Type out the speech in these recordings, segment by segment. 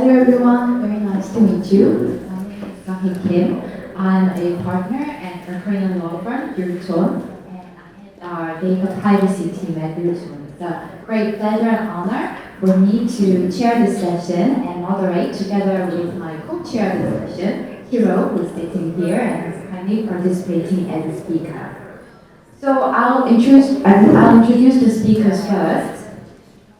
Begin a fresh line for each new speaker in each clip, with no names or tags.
Hello everyone, very nice to meet you. My name is Sang Kim. I'm a partner at a Korean law firm, Yulton, and I head our data privacy team at Yulton. It's a great pleasure and honor for me to chair this session and moderate together with my co-chair of the session, Hiro, who's sitting here and is kindly participating as a speaker. So I'll introduce the speakers first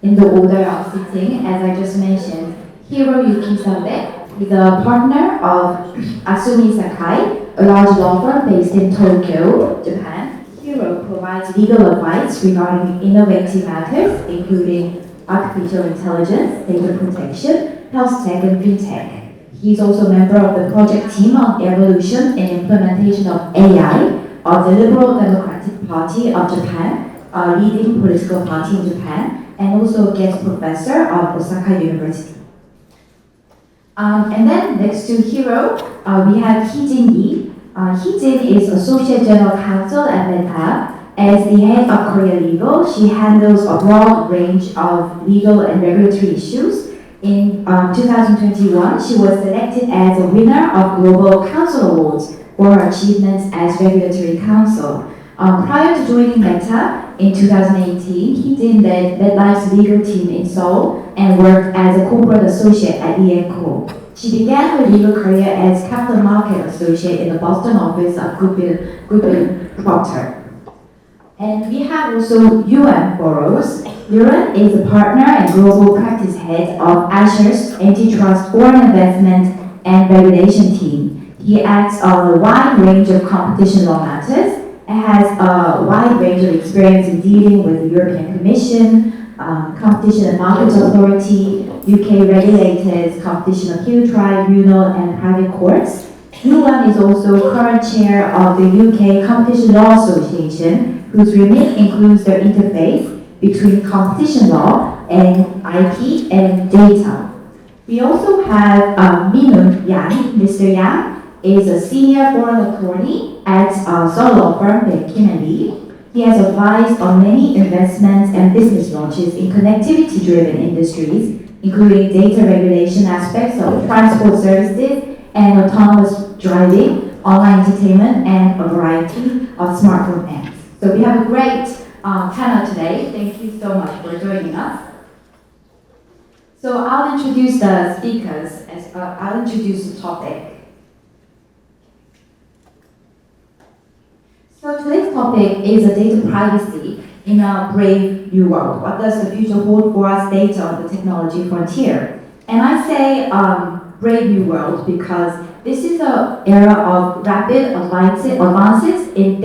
in the order of sitting. As I just mentioned, Hiro Yuki-sabe is a partner of Asumi Sakai, a large law firm based in Tokyo, Japan. Hiro provides legal advice regarding innovative matters, including artificial intelligence, data protection, health tech, and fintech. He's also a member of the project team on evolution and implementation of AI of the Liberal Democratic Party of Japan, a leading political party in Japan, and also a guest professor of Osaka University. And then next to Hiro, we have Hee-jin Lee. Hee-jin is Associate General Counsel at Meta. As the head of Korea Legal, she handles a broad range of legal and regulatory issues. In 2021, she was selected as a winner of Global Counsel Awards for her achievements as regulatory counsel. Prior to joining Meta in 2018, Hee-jin led MetLife's legal team in Seoul and worked as a corporate associate at E&Co. She began her legal career as capital market associate in the Boston office of Goodwin Procter. And we have also Yuan Burrows. Yuan is a partner and global practice head of Asher's Antitrust Foreign Investment and Regulation team. He acts on a wide range of competition law matters and has a wide range of experience in dealing with the European Commission, Competition and Markets Authority, UK regulators, Competition Appeal Tribunal, and private courts. Yuan is also current chair of the UK Competition Law Association, whose remit includes the interface between competition law and IP and data. We also have Minun Yang. Mr. Yang is a senior foreign attorney at Seoul law firm Kim & Lee. He has advised on many investments and business launches in connectivity-driven industries, including data regulation aspects of transport services and autonomous driving, online entertainment, and a variety of smartphone apps. So we have a great panel today. Thank you so much for joining us. So I'll introduce the speakers, I'll introduce the topic. So today's topic is data privacy in a brave new world. What does the future hold for us, data on the technology frontier? And I say brave new world because this is an era of rapid advances in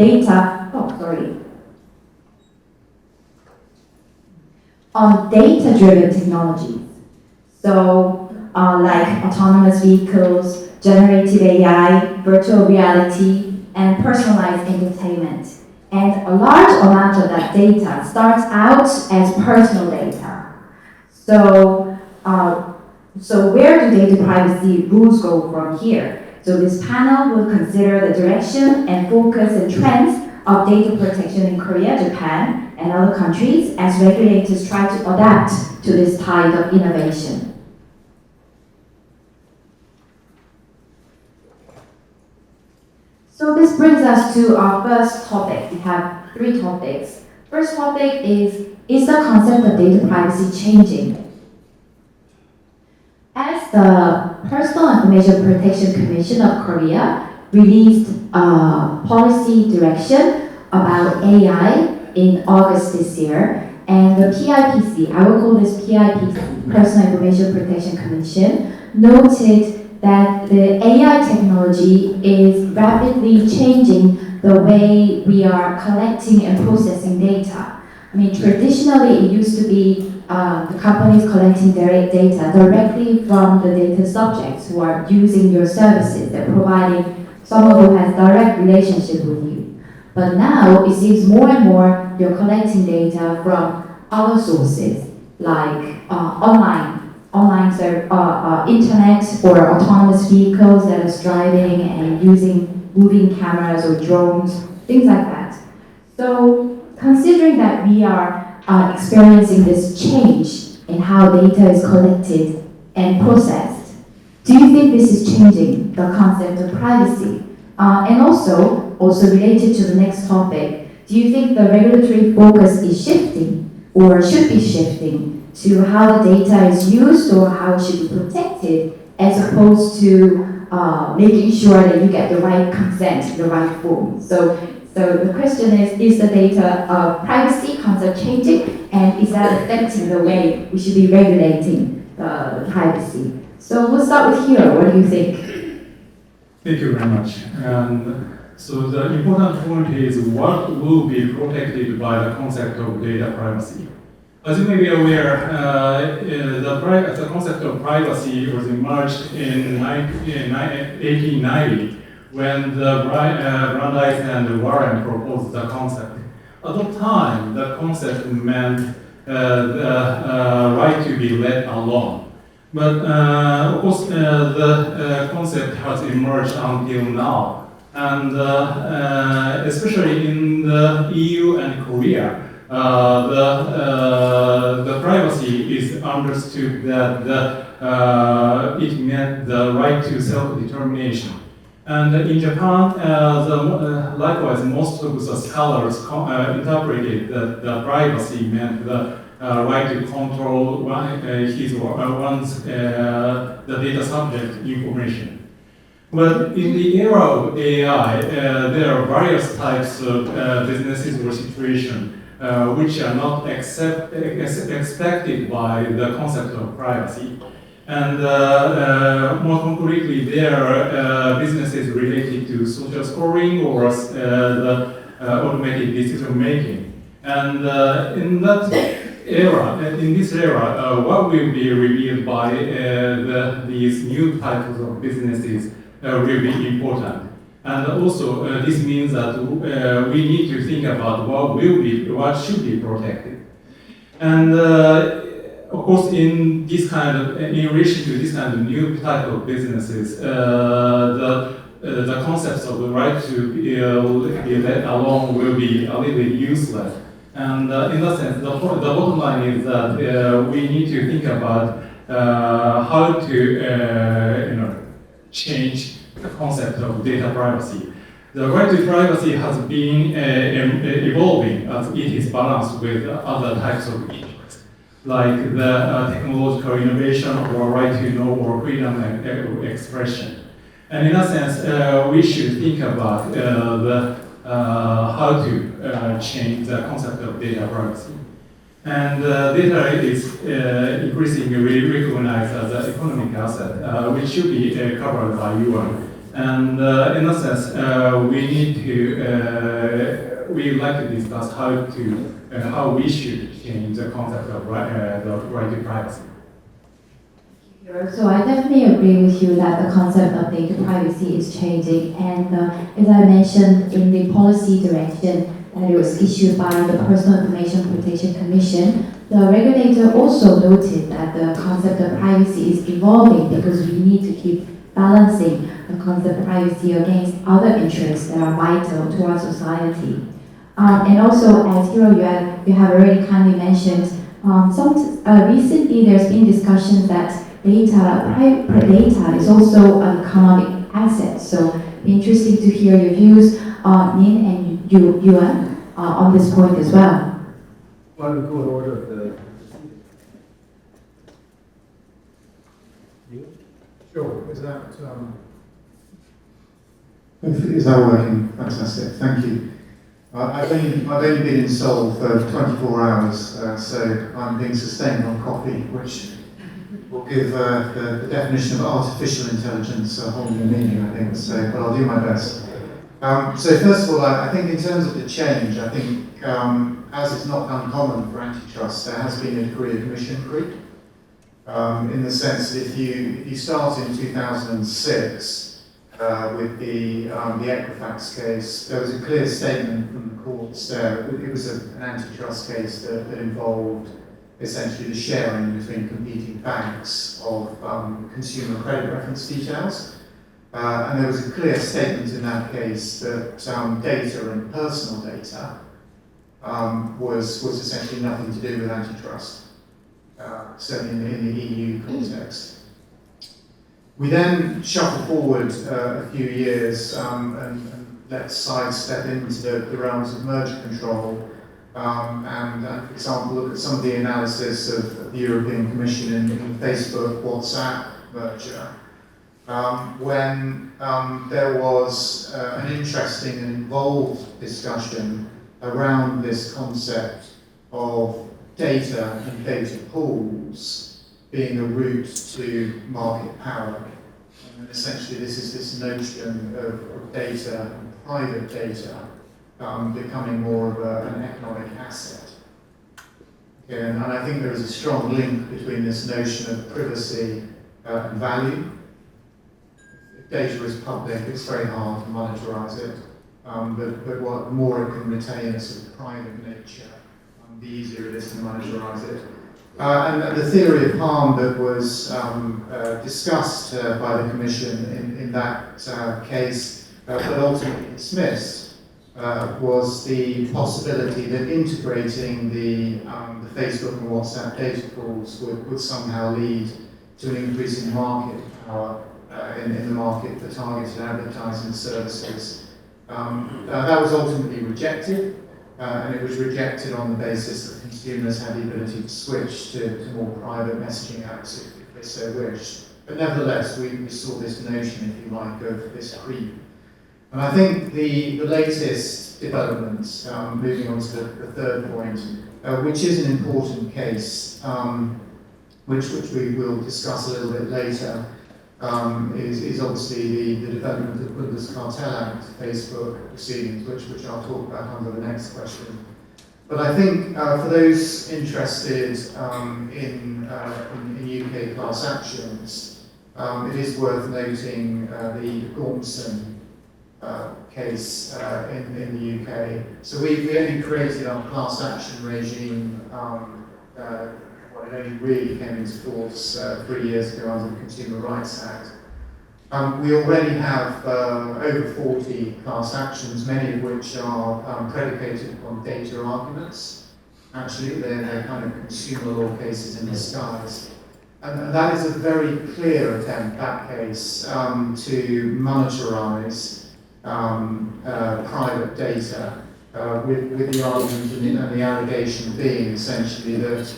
on data-driven technologies. So like autonomous vehicles, generative AI, virtual reality, and personalized entertainment. And a large amount of that data starts out as personal data. So where do data privacy rules go from here? So this panel will consider the direction and focus and trends of data protection in Korea, Japan, and other countries as regulators try to adapt to this tide of innovation. So this brings us to our first topic. We have three topics. First topic is the concept of data privacy changing? As the Personal Information Protection Commission of Korea released a policy direction about AI in August this year, and the PIPC, I will call this PIPC, Personal Information Protection Commission, noted that the AI technology is rapidly changing the way we are collecting and processing data. I mean, traditionally it used to be the companies collecting their data directly from the data subjects who are using your services. They're providing someone who has direct relationship with you. But now it seems more and more you're collecting data from other sources like internet or autonomous vehicles that is driving and using moving cameras or drones, things like that. So considering that we are experiencing this change in how data is collected and processed. Do you think this is changing the concept of privacy? And also related to the next topic, do you think the regulatory focus is shifting or should be shifting to how the data is used or how it should be protected as opposed to making sure that you get the right consent in the right form? So the question is the data privacy concept changing, and is that affecting the way we should be regulating privacy? So we'll start with Hiro. What do you think?
Thank you very much. And so the important point is what will be protected by the concept of data privacy. As you may be aware, the concept of privacy was emerged in 1890 when the Brandeis and Warren proposed the concept. At the time, the concept meant the right to be let alone. But of course, the concept has emerged until now, and especially in the EU and Korea, the privacy is understood that it meant the right to self-determination. And in Japan, likewise, most of the scholars interpreted that the privacy meant the right to control his or one's the data subject information. But in the era of AI, there are various types of businesses or situations which are not expected by the concept of privacy. And more concretely, there are businesses related to social scoring or the automated decision making. And in this era, what will be revealed by these new types of businesses will be important. And also, this means that we need to think about what should be protected. And of course, in relation to this kind of new type of businesses, the concepts of the right to be let alone will be a little bit useless. And in that sense, the bottom line is that we need to think about how to change the concept of data privacy. The right to privacy has been evolving as it is balanced with other types of interests, like the technological innovation or right to know or freedom of expression. And in that sense, we should think about how to change the concept of data privacy. And data is increasingly recognized as an economic asset, which should be covered by UN. And in that sense, we'd like to discuss how we should change the concept of the right to privacy.
So I definitely agree with you that the concept of data privacy is changing, and as I mentioned in the policy direction that it was issued by the Personal Information Protection Commission, the regulator also noted that the concept of privacy is evolving because we need to keep balancing the concept of privacy against other interests that are vital to our society. And also, as Hiro, you have already kindly mentioned, recently there's been discussions that private data is also an economic asset. So interesting to hear your views, Nin and Yuan, on this point as well.
Well, the good order of the Sure, is that
working? Fantastic, thank you. I've only been in Seoul for 24 hours, so I'm being sustained on coffee, which will give the definition of artificial intelligence a whole new meaning, I think, so, but I'll do my best. So first of all, I think in terms of the change, I think as it's not uncommon for antitrust, there has been a degree of mission creep, in the sense that if you start in 2006 with the Equifax case, there was a clear statement from the courts there. It was an antitrust case that involved essentially the sharing between competing banks of consumer credit reference details. And there was a clear statement in that case that data and personal data was essentially nothing to do with antitrust, certainly in the EU context. We then shuffle forward a few years and let's sidestep into the realms of merger control. And for example, look at some of the analysis of the European Commission in the Facebook WhatsApp merger. When there was an interesting and involved discussion around this concept of data and data pools being a route to market power. And essentially this is this notion of data and private data becoming more of an economic asset. Okay, and I think there is a strong link between this notion of privacy and value. If data is public, it's very hard to monetize it, but what more it can retain a sort of private nature, the easier it is to monetize it. And the theory of harm that was discussed by the Commission in that case, but ultimately dismissed, was the possibility that integrating the Facebook and WhatsApp data pools would somehow lead to an increase in market power in the market for targeted advertising services. That was ultimately rejected. And it was rejected on the basis that consumers had the ability to switch to more private messaging apps if they so wished. But nevertheless, we saw this notion, if you like, of this creep. And I think the latest developments, moving on to the third point, which is an important case, which we will discuss a little bit later, is obviously the development of the Bundeskartell Act, Facebook proceedings, which I'll talk about under the next question. But I think for those interested in UK class actions, it is worth noting the Gormson case in the UK. So we only created our class action regime it only really came into force 3 years ago under the Consumer Rights Act. We already have over 40 class actions, many of which are predicated upon data arguments. Actually, they're kind of consumer law cases in disguise. And that is a very clear attempt, that case, to monetize private data with the argument and the allegation being essentially that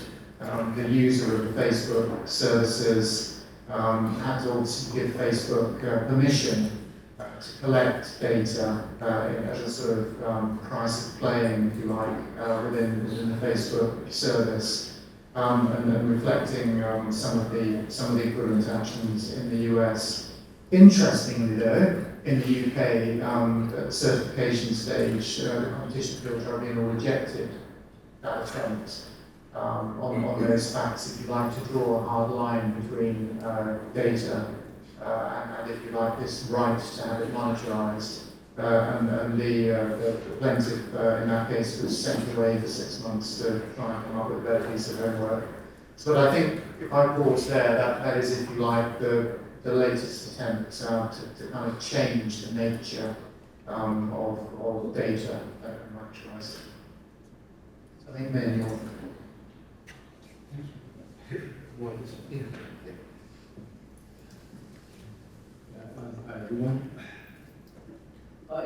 the user of the Facebook services had to also give Facebook permission to collect data as a sort of price of playing, if you like, within the Facebook service, and reflecting some of the equivalent actions in the US. Interestingly, though, in the UK, at the certification stage, the Competition Appeal Tribunal rejected that attempt. On those facts, if you like, to draw a hard line between data and, if you like, this right to have it monetized. And the plaintiff in that case was sent away for 6 months to try and come up with a better piece of homework. So, but I think if I pause there, that is, if you like, the latest attempt to kind of change the nature of data and monetize it. I think maybe you'll.
Hi everyone.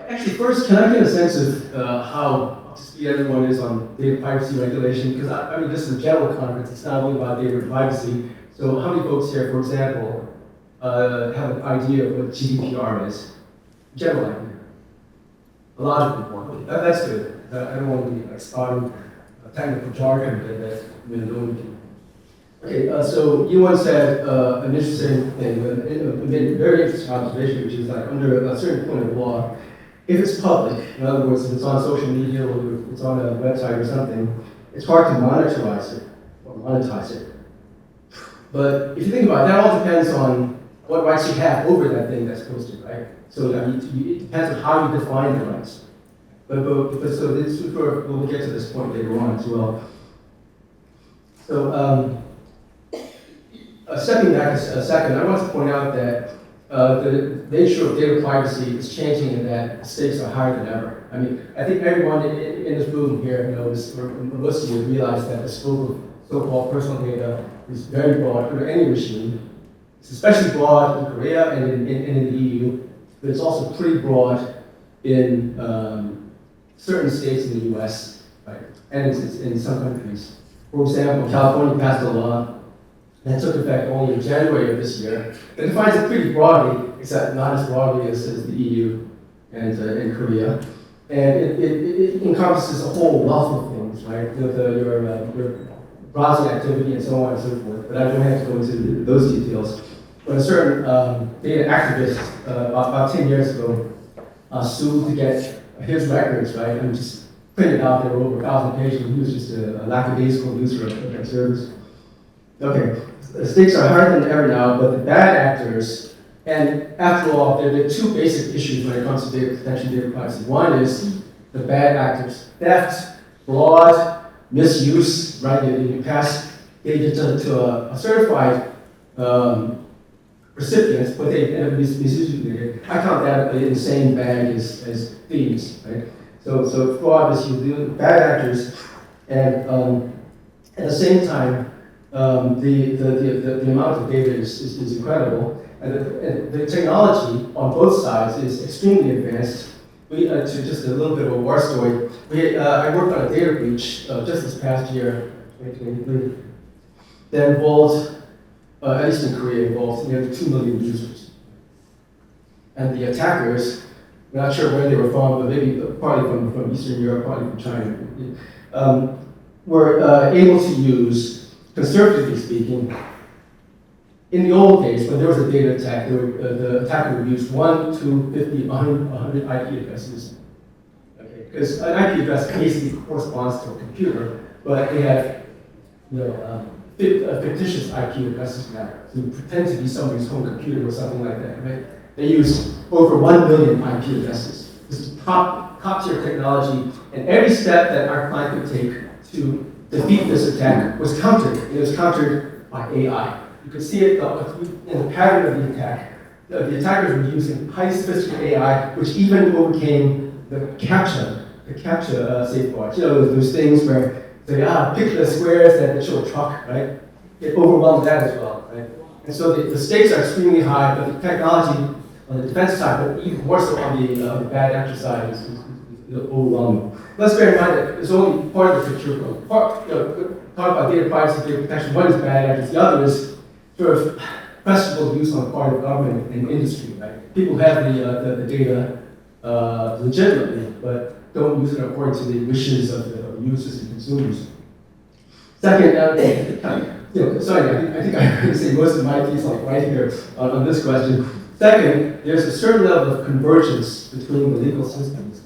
Actually, first, can I get a sense of how up to speed everyone is on data privacy regulation? Because I mean, this is a general conference, it's not only about data privacy. So how many folks here, for example, have an idea of what GDPR is? General idea. A lot of people. That's good. I don't want to be like spotting technical jargon that we know. Okay, so you once said an interesting thing, a very interesting observation, which is like under a certain point of law, if it's public, in other words, if it's on social media or if it's on a website or something, it's hard to monetize it. But if you think about it, that all depends on what rights you have over that thing that's posted, right? So I mean, it depends on how you define the rights. But so this, we'll get to this point later on as well. So. Stepping back a second, I want to point out that the nature of data privacy is changing in that the stakes are higher than ever. I mean, I think everyone in this room here knows, or most of you realize that the scope of so-called personal data is very broad for any machine, It's especially broad in Korea and in the EU, but it's also pretty broad in certain states in the US, right? And it's in some countries. For example, California passed a law that took effect only in January of this year that defines it pretty broadly, except not as broadly as the EU and in Korea. And it encompasses a whole wealth of things, right? Your browsing activity and so on and so forth. But I don't have to go into those details. But a certain data activist about 10 years ago sued to get his records, right? And just printed out there over 1,000 pages. He was just a lackadaisical user of that service. Okay, the stakes are higher than ever now, but the bad actors, and after all, there are two basic issues when it comes to data protection, data privacy. One is the bad actors, theft, fraud, misuse, right? You pass data to a certified recipients, but they end up misusing it. I count that in the same bag as thieves, right? So fraud is you bad actors, and at the same time, the amount of data is incredible, and the technology on both sides is extremely advanced. We to just a little bit of a war story. I worked on a data breach just this past year, 2023, that involved, at least in Korea, involved nearly 2 million users. And the attackers, I'm not sure where they were from, but maybe partly from Eastern Europe, partly from China, were able to use, conservatively speaking, in the old days, when there was a data attack, the attacker would use 1, 2, 50, 100 IP addresses. Okay, because an IP address basically corresponds to a computer, but they have, fictitious IP addresses now to pretend to be somebody's home computer or something like that, right? They use over 1 million IP addresses. This is top-tier technology, and every step that our client could take to defeat this attack was countered. It was countered by AI. You can see it in the pattern of the attack. The attackers were using highly sophisticated AI, which even overcame the CAPTCHA safeguards. Those things where they pick the squares that show a truck, right? It overwhelmed that as well, right? And so the stakes are extremely high, but the technology on the defense side, but even more so on the bad actor side, is overwhelming. Let's bear in mind that it's only part of the picture. Talk about data privacy, data protection. One is bad actors. The other is sort of questionable use on the part of government and industry, right? People have the data legitimately, but don't use it according to the wishes of the users and consumers. Second, sorry, I think I can say most of my piece right here on this question. Second, there's a certain level of convergence between the legal systems.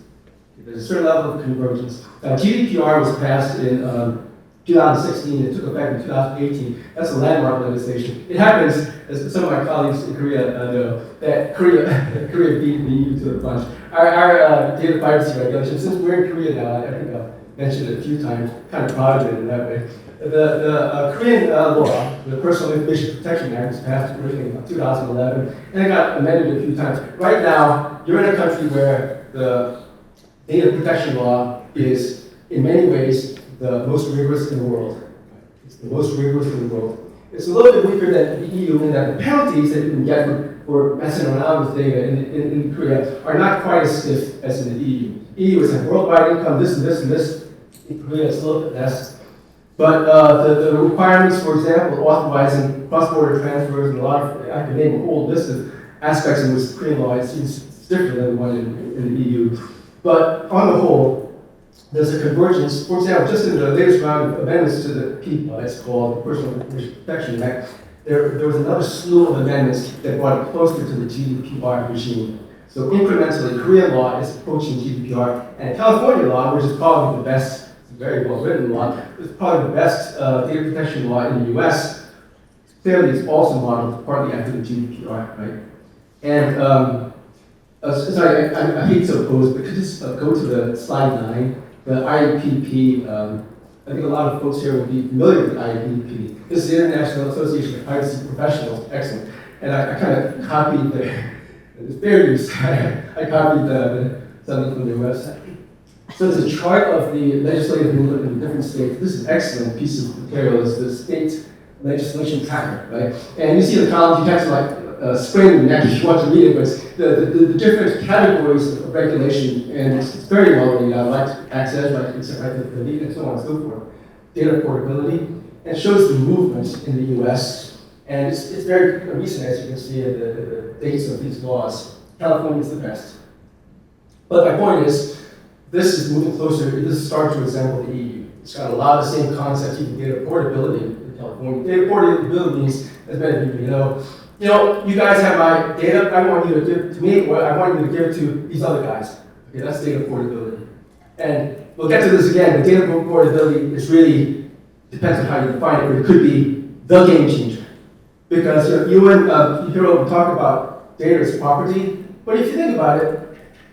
There's a certain level of convergence. GDPR was passed in 2016. It took effect in 2018. That's a landmark legislation. It happens, as some of my colleagues in Korea know, that Korea beat the EU to the punch. Our data privacy regulation, since we're in Korea now, I think I've mentioned it a few times, kind of proud of it in that way. The Korean law, the Personal Information Protection Act, was passed originally in 2011, and it got amended a few times. Right now, you're in a country where the data protection law is, in many ways, the most rigorous in the world. It's the most rigorous in the world. It's a little bit weaker than the EU in that the penalties that you can get for messing around with data in Korea are not quite as stiff as in the EU. EU is a worldwide income, this and this and this. In Korea, it's a little bit less. But the requirements, for example, authorizing cross-border transfers and a lot of, I can name a whole list of aspects in which Korean law is different than the one in the EU. But on the whole, there's a convergence. For example, just in the latest round of amendments to the PIPA, it's called the Personal Information Protection Act, there was another slew of amendments that brought it closer to the GDPR regime. So incrementally, Korean law is approaching GDPR, and California law, which is probably the best, very well-written law, is probably the best data protection law in the US, clearly is also modeled partly after the GDPR, right? And sorry, I hate to oppose, but could you just go to the slide 9? The IPP, I think a lot of folks here will be familiar with IPP. This is the International Association of Privacy Professionals, excellent. And I kind of copied it's fair use, I copied something from their website. So it's a chart of the legislative movement in different states. This is an excellent piece of material. It's the state legislation tracker, right? And you see the columns, you have to like spring the neck if you want to read it, but the different categories of regulation, and it's very well laid out, like access, like the lead, and so on and so forth. Data portability, and shows the movement in the US. And it's very recent, as you can see, the dates of these laws. California is the best. But my point is, this is moving closer, this is starting to resemble the EU. It's got a lot of the same concepts, even data portability in California. Data portability means, as many of you know, you guys have my data, I want you to give to me, or I want you to give it to these other guys. Okay, that's data portability. And we'll get to this again, but data portability is really, depends on how you define it, but it could be the game changer. Because you and Hiro talk about data as property, but if you think about it,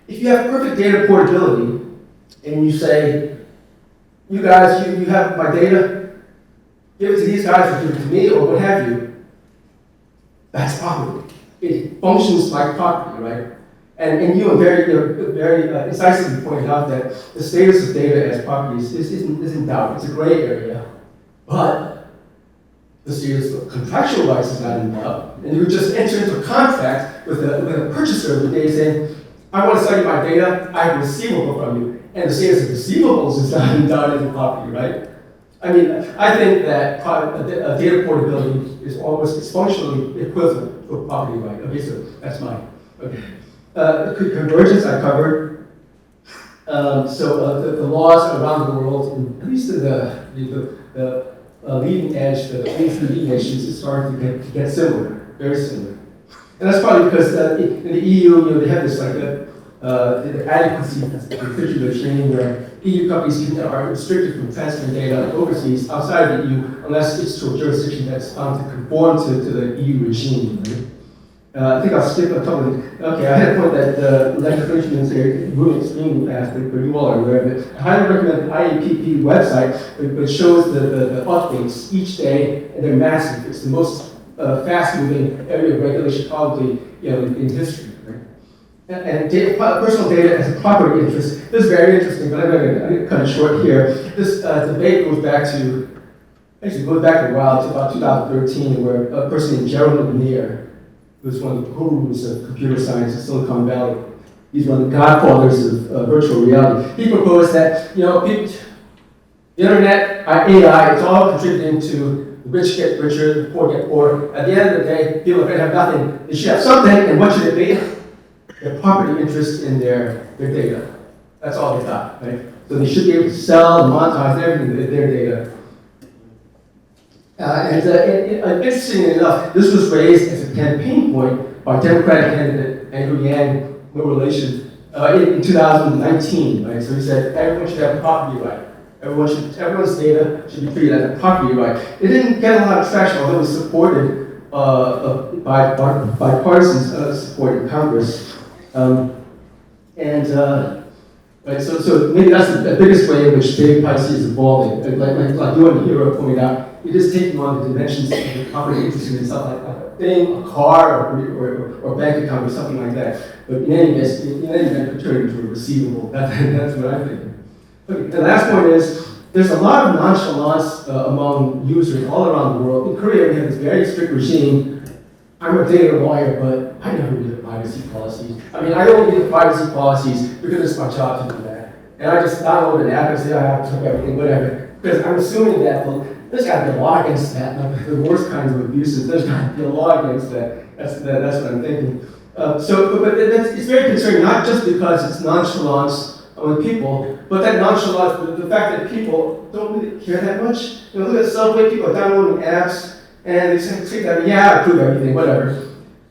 if you have perfect data portability, and you say, you guys, you have my data, give it to these guys or give it to me or what have you, that's property. It functions like property, right? And you very incisively pointed out that the status of data as property is in doubt. It's a gray area. But the status of contractual rights is not in doubt. And you would just enter into a contract with a purchaser of the data saying, I want to sell you my data, I have a receivable from you. And the status of receivables is not in doubt as a property, right? I mean, I think that data portability is almost functionally equivalent to a property right. Okay, so that's mine. Okay. Convergence I covered. The laws around the world, at least in the leading edge, the leading nations, is starting to get similar, very similar. And that's probably because in the EU, they have this like the adequacy procedure regime where EU companies are restricted from transferring data overseas outside the EU unless it's to a jurisdiction that's found to conform to the EU regime. Right? I think I'll skip a couple of. Okay, I had a point that the legislation is moving extremely fast, but you all are aware of it. I highly recommend the IAPP website, which shows the updates each day, and they're massive. It's the most fast-moving area of regulation probably in history. Right? And personal data as a property interest. This is very interesting, but I'm going to cut it short here. This debate goes back a while, to about 2013, where a person named Gerald McNair, who's one of the gurus of computer science in Silicon Valley. He's one of the godfathers of virtual reality. He proposed that, the internet, AI, it's all contributing to the rich get richer, the poor get poorer. At the end of the day, people are going to have nothing. They should have something, and what should it be? Their property interest in their data. That's all they got, right? So they should be able to sell and monetize everything with their data. Interestingly enough, this was raised as a campaign point by Democratic candidate Andrew Yang, no relation, in 2019. Right? So he said everyone should have a property right. Everyone's data should be treated as a property right. It didn't get a lot of traction, although it was supported by bipartisan support in Congress. Right, so maybe that's the biggest way in which data privacy is evolving. Like you and Hiro pointed out, it is taking on the dimensions of the property interest in itself, like a thing, a car, or a bank account, or something like that. But in any event, it could turn into a receivable. That's what I'm thinking. Okay, the last point is, there's a lot of nonchalance among users all around the world. In Korea, we have this very strict regime. I'm a data lawyer, but I never read the privacy policies. I mean, I only read the privacy policies because it's my job to do that. And I just download an app and say, I have to check everything, whatever. Because I'm assuming that there's got to be a law against that. Like the worst kinds of abuses, there's got to be a law against that. That's what I'm thinking. But it's very concerning, not just because it's nonchalance with people, but that nonchalance, the fact that people don't really care that much. Look at Subway, people are downloading apps, and they say that, yeah, I approve everything, whatever.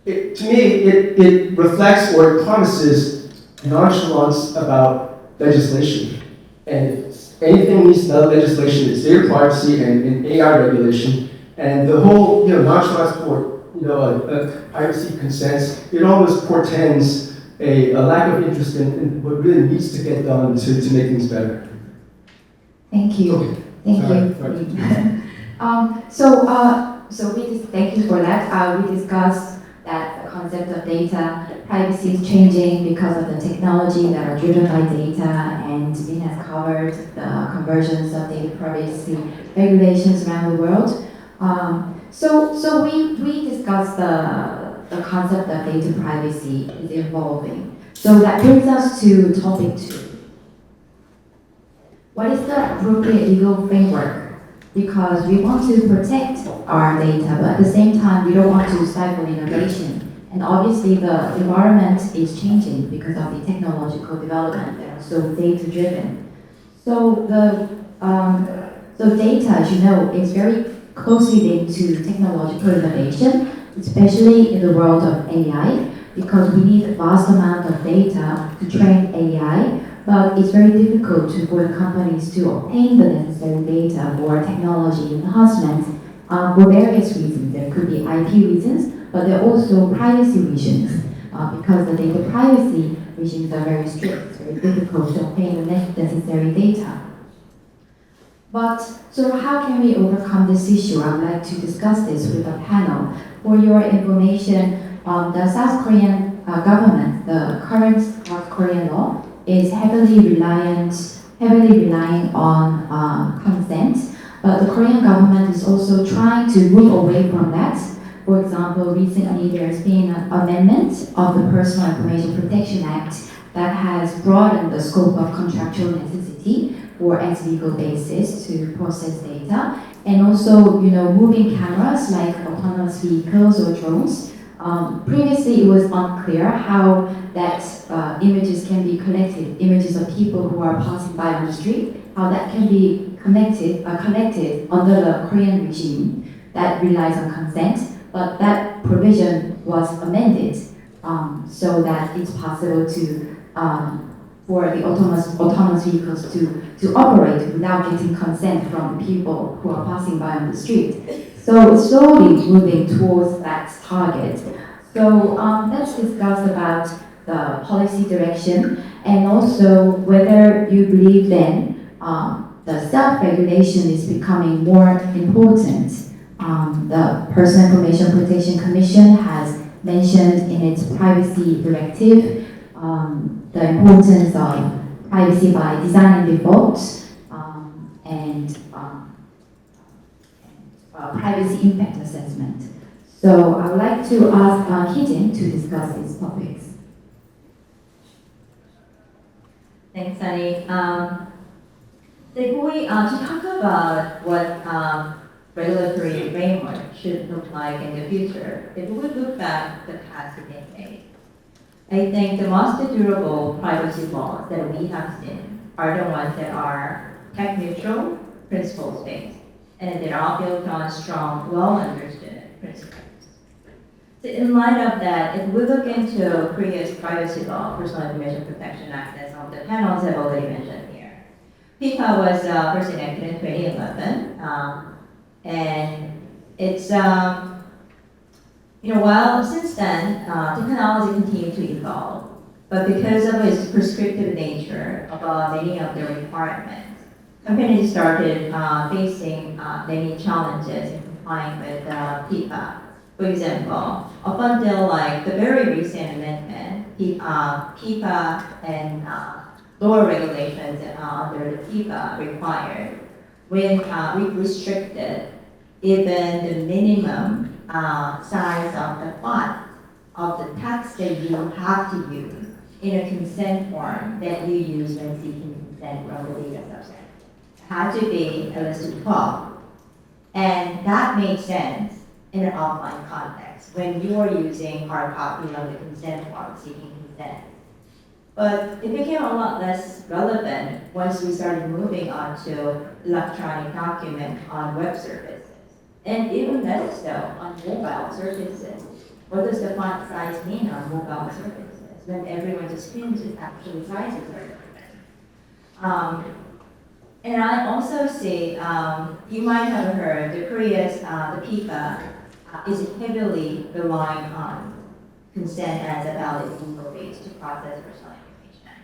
To me, it reflects or it promises nonchalance about legislation. And if anything needs another legislation, it's data privacy and AI regulation. And the whole nonchalance for privacy consents, it almost portends a lack of interest in what really needs to get done to make things better.
Thank you.
Okay.
Thank you. Thank you for that. We discussed that the concept of data privacy is changing because of the technology that are driven by data, and Min has covered the convergence of data privacy regulations around the world. So we discussed the concept of data privacy is evolving. So that brings us to topic 2. What is the appropriate legal framework? Because we want to protect our data, but at the same time, we don't want to stifle innovation. And obviously, the environment is changing because of the technological development that are so data-driven. So so data, as you know, is very closely linked to technological innovation, especially in the world of AI, because we need a vast amount of data to train AI, but it's very difficult for the companies to obtain the necessary data for technology enhancement for various reasons. There could be IP reasons, but there are also privacy reasons, because the data privacy regimes are very strict. It's very difficult to obtain the necessary data. But so how can we overcome this issue? I'd like to discuss this with the panel. For your information, the South Korean government, the current South Korean law is heavily relying on consent. But the Korean government is also trying to move away from that. For example, recently there's been an amendment of the Personal Information Protection Act that has broadened the scope of contractual necessity for its legal basis to process data, and also, moving cameras like autonomous vehicles or drones. Previously, it was unclear how that images can be collected, images of people who are passing by on the street, how that can be collected under the Korean regime that relies on consent. But that provision was amended so that it's possible to for the autonomous vehicles to operate without getting consent from the people who are passing by on the street. So it's slowly moving towards that target. So let's discuss about the policy direction and also whether you believe then the self-regulation is becoming more important. The Personal Information Protection Commission has mentioned in its privacy directive the importance of privacy by design and default and privacy impact assessment. So I would like to ask Hee-jin to discuss these topics.
Thanks, Sunny. Before we to talk about what regulatory framework should look like in the future, if we look back the past decade, I think the most durable privacy laws that we have seen are the ones that are tech neutral, principles based, and that are built on strong, well understood principles. So in light of that, if we look into Korea's privacy law, Personal Information Protection Act, as some of the panels have already mentioned here, PIPA was first enacted in 2011, and it's while since then, technology continued to evolve, but because of its prescriptive nature about many of the requirements, companies started facing many challenges in complying with PIPA. For example, up until the very recent amendment, PIPA and lower regulations under the PIPA required, when restricted even the minimum size of the font of the text that you have to use in a consent form that you use when seeking consent from the data subset. It had to be at least 12. And that makes sense in an offline context when you are using hard copy of the consent form seeking consent. But it became a lot less relevant once we started moving on to electronic document on web services. And even less so on mobile services. What does the font size mean on mobile services when everyone's screens is actually sizes are different? And I also see, you might have heard the Korea's, the PIPA is heavily relying on consent as a valid legal base to process personal information.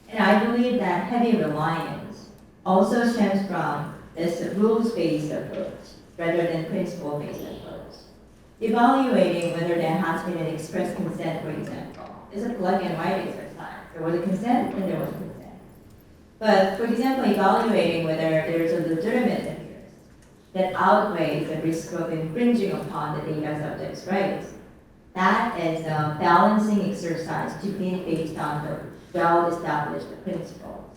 And I believe that heavy reliance also stems from this rules-based approach rather than principle-based approach. Evaluating whether there has been an express consent, for example, is a black and white exercise. There was a consent and there was consent. But for example, evaluating whether there's a legitimate interest that outweighs the risk of infringing upon the data subject's rights. That is a balancing exercise to be based on the well-established principles.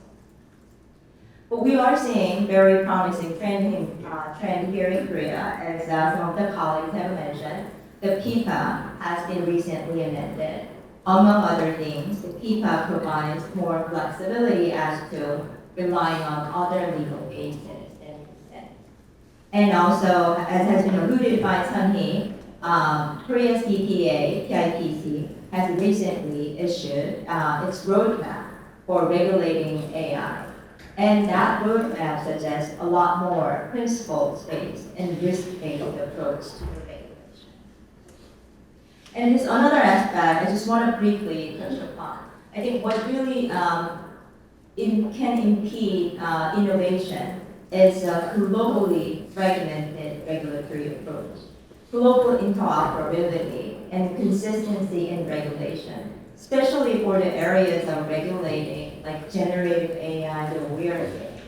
But we are seeing very promising trend here in Korea, as some of the colleagues have mentioned. The PIPA has been recently amended. Among other things, the PIPA provides more flexibility as to relying on other legal bases than consent. And also, as has been alluded by Sun-hee, Korea's DPA, PIPC, has recently issued its roadmap for regulating AI. And that roadmap suggests a lot more principles-based and risk-based approach to regulation. And there's another aspect I just want to briefly touch upon. I think what really can impede innovation is a globally fragmented regulatory approach. Global interoperability and consistency in regulation, especially for the areas of regulating, like generative AI that we're in,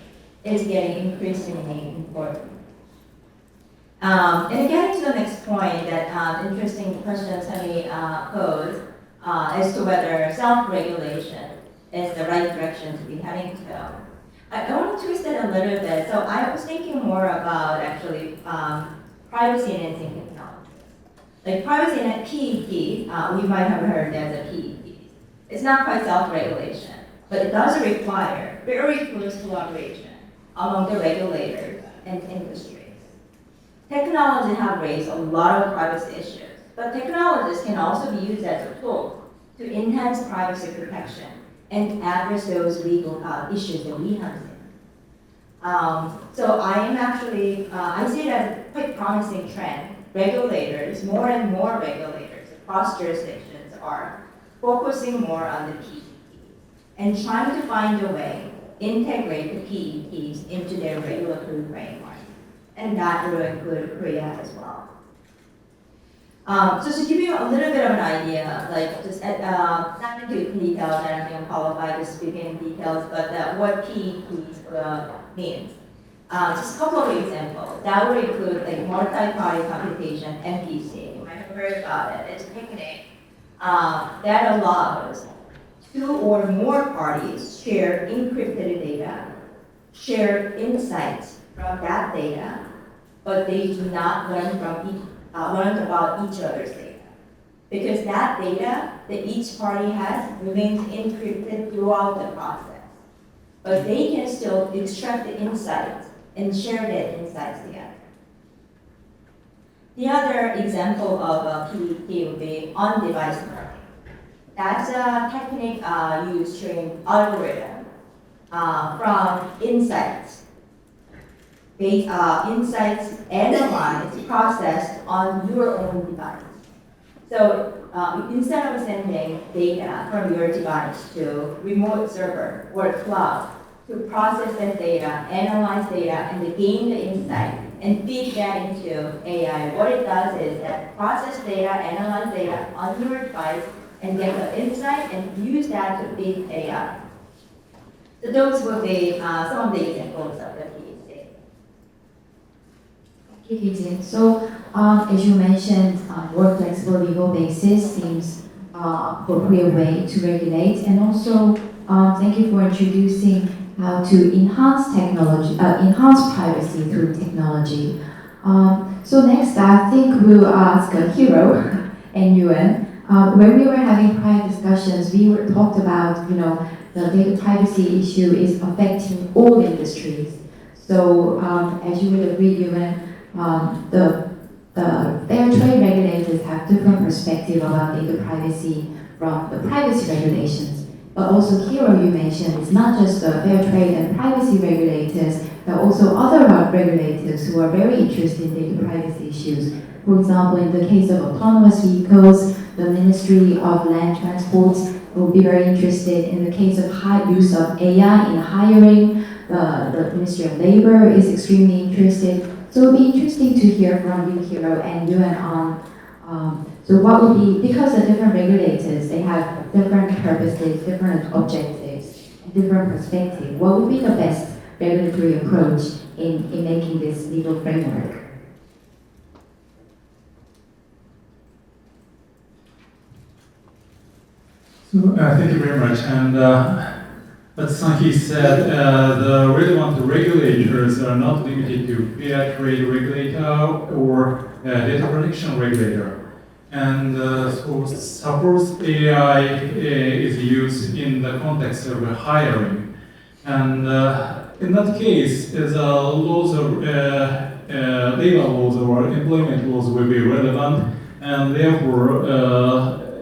is getting increasingly important. And getting to the next point, that interesting question Sunny posed as to whether self-regulation is the right direction to be heading to. I want to twist it a little bit. So I was thinking more about actually privacy enhancing technology. Like privacy and PEP, we might have heard as a PEP. It's not quite self-regulation, but it does require very close collaboration among the regulators and industries. Technology have raised a lot of privacy issues, but technologies can also be used as a tool to enhance privacy protection and address those legal issues that we have seen. So I am actually, I see it as a quite promising trend. Regulators, more and more regulators across jurisdictions are focusing more on the PEPs and trying to find a way to integrate the PEPs into their regulatory framework. And that will include Korea as well. So to give you a little bit of an idea, like just not into details, I don't think I'm qualified to speak in details, but what PEPs means. Just a couple of examples. That would include like multi-party computation, MPC. You might have heard about it. It's a technique that allows two or more parties share encrypted data, share insights from that data, but they do not learn about each other's data. Because that data that each party has remains encrypted throughout the process. But they can still extract the insights and share that insights together. The other example of a PEP would be on-device learning. That's a technique used to train algorithm from insights. Insights analyzed, processed on your own device. So instead of sending data from your device to remote server or cloud, to process that data, analyze data, and to gain the insight and feed that into AI. What it does is that process data, analyze data on your device, and get the insight and use that to feed AI. So those will be some of the examples of the PEC.
Thank you, Hee-jin. So, as you mentioned, more flexible legal basis seems appropriate way to regulate, and also thank you for introducing how to enhance technology, enhance privacy through technology. So next, I think we'll ask Hiro and Yuan. When we were having prior discussions, we talked about, the data privacy issue is affecting all industries. So as you would agree, Yuan, the fair trade regulators have different perspective about data privacy from the privacy regulations. But also here you mentioned it's not just the fair trade and privacy regulators, but also other regulators who are very interested in data privacy issues. For example, in the case of autonomous vehicles, the Ministry of Land Transports will be very interested. In the case of high use of AI in hiring, the Ministry of Labor is extremely interested. So it will be interesting to hear from you, Hiro, and Yuan on so what would be, because the different regulators, they have different purposes, different objectives, and different perspectives, what would be the best regulatory approach in making this legal framework?
So, thank you very much. And as Sanki said, the relevant regulators are not limited to fair trade regulator or data protection regulator. And so suppose AI is used in the context of hiring. And in that case, the laws of labor laws or employment laws will be relevant, and therefore,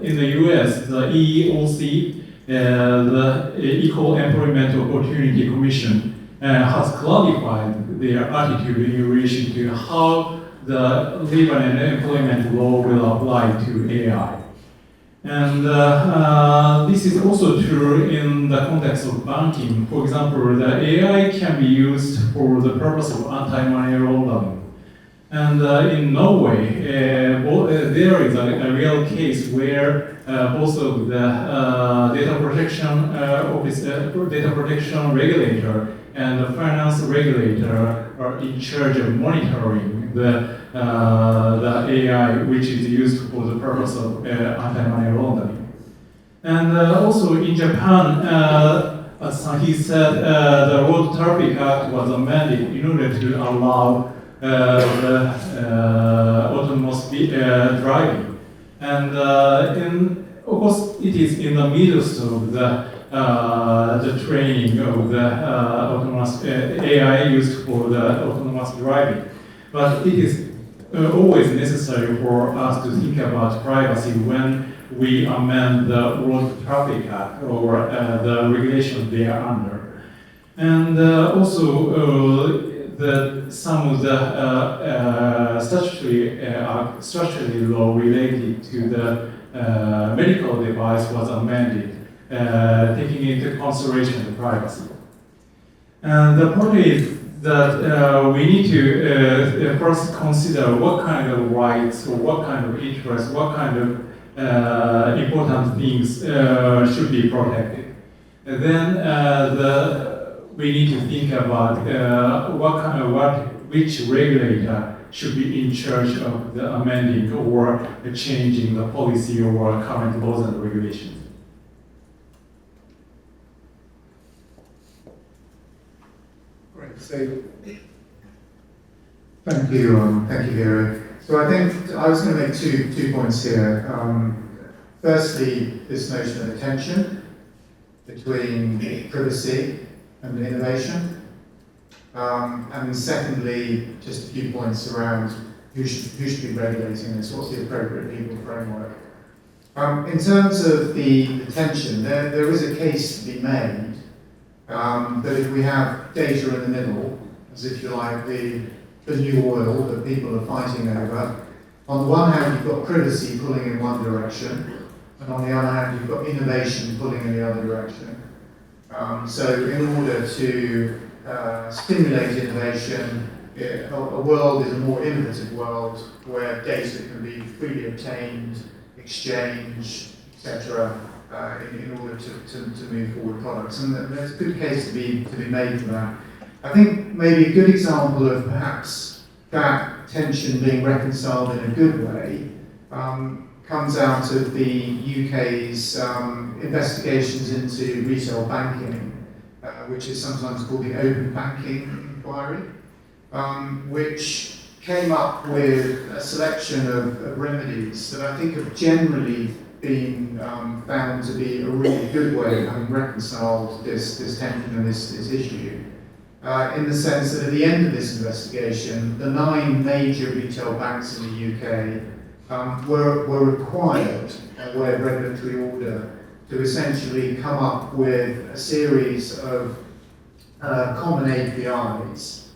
in the US, the EEOC, the Equal Employment Opportunity Commission, has clarified their attitude in relation to how the labor and employment law will apply to AI. And this is also true in the context of banking. For example, the AI can be used for the purpose of anti-money laundering. And in Norway, there is a real case where both of the data protection office, data protection regulator and the finance regulator are in charge of monitoring the AI, which is used for the purpose of anti-money laundering. And also in Japan, as he said, the Road Traffic Act was amended in order to allow the autonomous driving. And of course, it is in the midst of the training of the autonomous AI used for the autonomous driving. But it is always necessary for us to think about privacy when we amend the Road Traffic Act or the regulations they are under. And also, some of the statutory law related to the medical device was amended, taking into consideration the privacy. And the point is that we need to first consider what kind of rights or what kind of interests, what kind of important things should be protected. And then we need to think about which regulator should be in charge of the amending or changing the policy or current laws and regulations.
Right, so
Thank you, Hiro. So I think I was going to make two points here. Firstly, this notion of the tension between privacy and innovation. And secondly, just a few points around who should be regulating this, what's the appropriate legal framework. In terms of the tension, there is a case to be made that if we have data in the middle, as if you like the new oil that people are fighting over, on the one hand you've got privacy pulling in one direction, and on the other hand you've got innovation pulling in the other direction. So in order to stimulate innovation, a world is a more innovative world where data can be freely obtained, exchanged, etc., in order to move forward products. And there's a good case to be made for that. I think maybe a good example of perhaps that tension being reconciled in a good way comes out of the UK's investigations into retail banking, which is sometimes called the Open Banking Inquiry, which came up with a selection of remedies that I think have generally been found to be a really good way of having reconciled this tension and this issue. In the sense that at the end of this investigation, the 9 major retail banks in the UK were required, by way of regulatory order, to essentially come up with a series of common APIs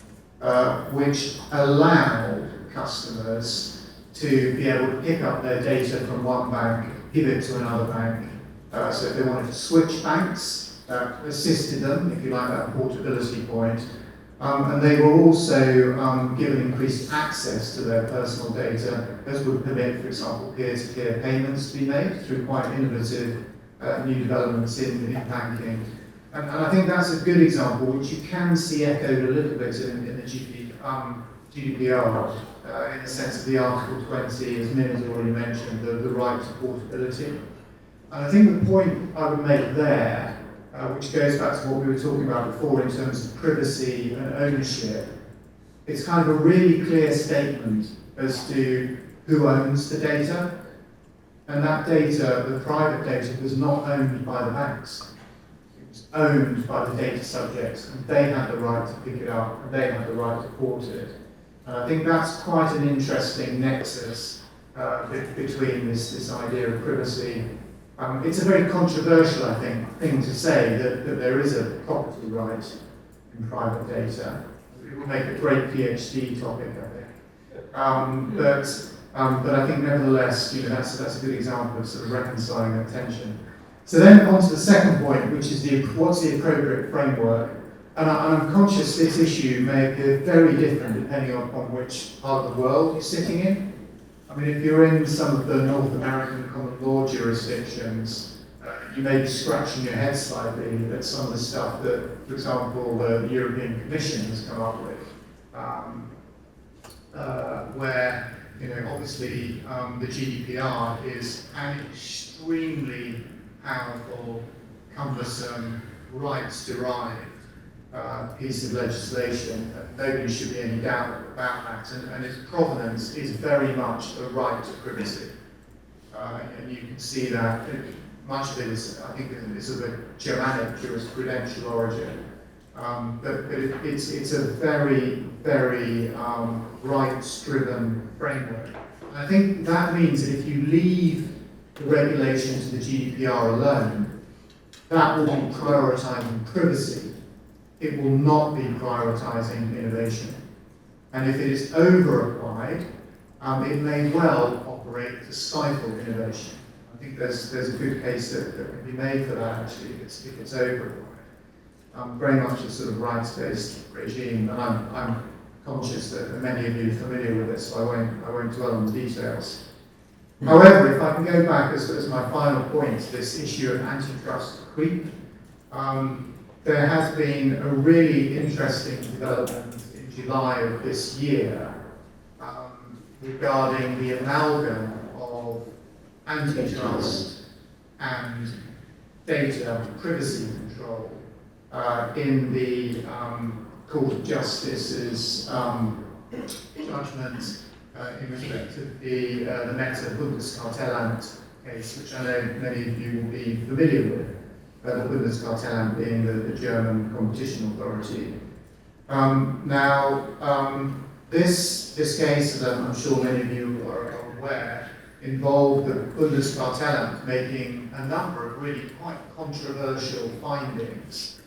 which allow customers to be able to pick up their data from one bank, give it to another bank. So if they wanted to switch banks, that assisted them, if you like, that portability point. And they were also given increased access to their personal data, as would permit, for example, peer-to-peer payments to be made through quite innovative new developments in banking. And I think that's a good example, which you can see echoed a little bit in the GDPR, in the sense of the Article 20, as Min has already mentioned, the right to portability. And I think the point I would make there, which goes back to what we were talking about before in terms of privacy and ownership, it's kind of a really clear statement as to who owns the data. And that data, the private data, was not owned by the banks. It was owned by the data subjects, and they had the right to pick it up, and they had the right to port it. And I think that's quite an interesting nexus between this idea of privacy. It's a very controversial, I think, thing to say that there is a property right in private data. It will make a great PhD topic, I think. But I think nevertheless, that's a good example of sort of reconciling that tension. So then on to the second point, which is what's the appropriate framework? And I'm conscious this issue may appear very different depending on which part of the world you're sitting in. I mean, if you're in some of the North American common law jurisdictions, you may be scratching your head slightly at some of the stuff that, for example, the European Commission has come up with, where obviously the GDPR is an extremely powerful, cumbersome, rights-derived piece of legislation. Nobody should be any doubt about that, and its provenance is very much the right to privacy. And you can see that much of it is, I think, is of a Germanic jurisprudential origin. But it's a very, very rights-driven framework. And I think that means that if you leave the regulation to the GDPR alone, that will be prioritising privacy. It will not be prioritising innovation. And if it is over-applied, it may well operate to stifle innovation. I think there's a good case that can be made for that, actually, if it's over-applied. Very much a sort of rights-based regime, and I'm conscious that many of you are familiar with this, so I won't dwell on the details. However, if I can go back as my final point, this issue of antitrust creep, there has been a really interesting development in July of this year regarding the amalgam of antitrust and data privacy control in the Court of Justice's judgment in respect of the Meta Bundeskartellamt case, which I know many of you will be familiar with. The Bundeskartellamt being the German competition authority. This case, as I'm sure many of you are aware, involved the Bundeskartellamt making a number of really quite controversial findings.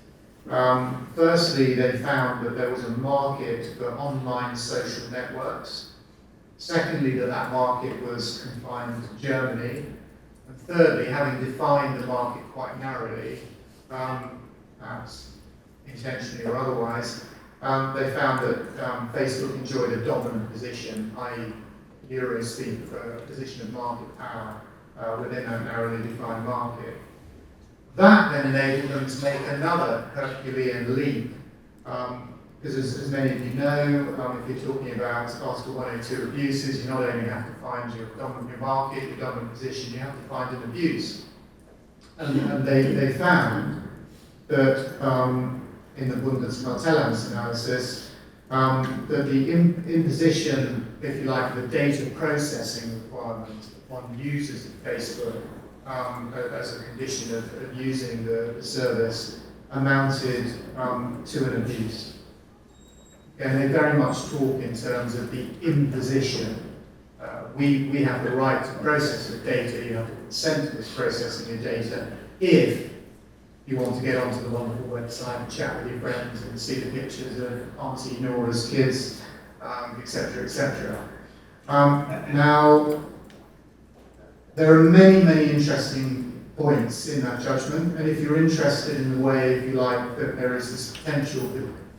Firstly, they found that there was a market for online social networks. Secondly, that market was confined to Germany. And thirdly, having defined the market quite narrowly, perhaps intentionally or otherwise, they found that Facebook enjoyed a dominant position, i.e. Euros speak for a position of market power within a narrowly defined market. That then enabled them to make another Herculean leap, because as many of you know, if you're talking about Article 102 abuses, you not only have to find your dominant market, your dominant position, you have to find an abuse. And they found that in the Bundeskartellamt analysis, that the imposition, if you like, of the data processing requirement on users of Facebook as a condition of using the service amounted to an abuse. And they very much talk in terms of the imposition. We have the right to process the data, you have to consent to this processing of data if you want to get onto the wonderful website and chat with your friends and see the pictures of Auntie Nora's kids, etc., etc. Now, there are many, many interesting points in that judgment, and if you're interested in the way, if you like, that there is this potential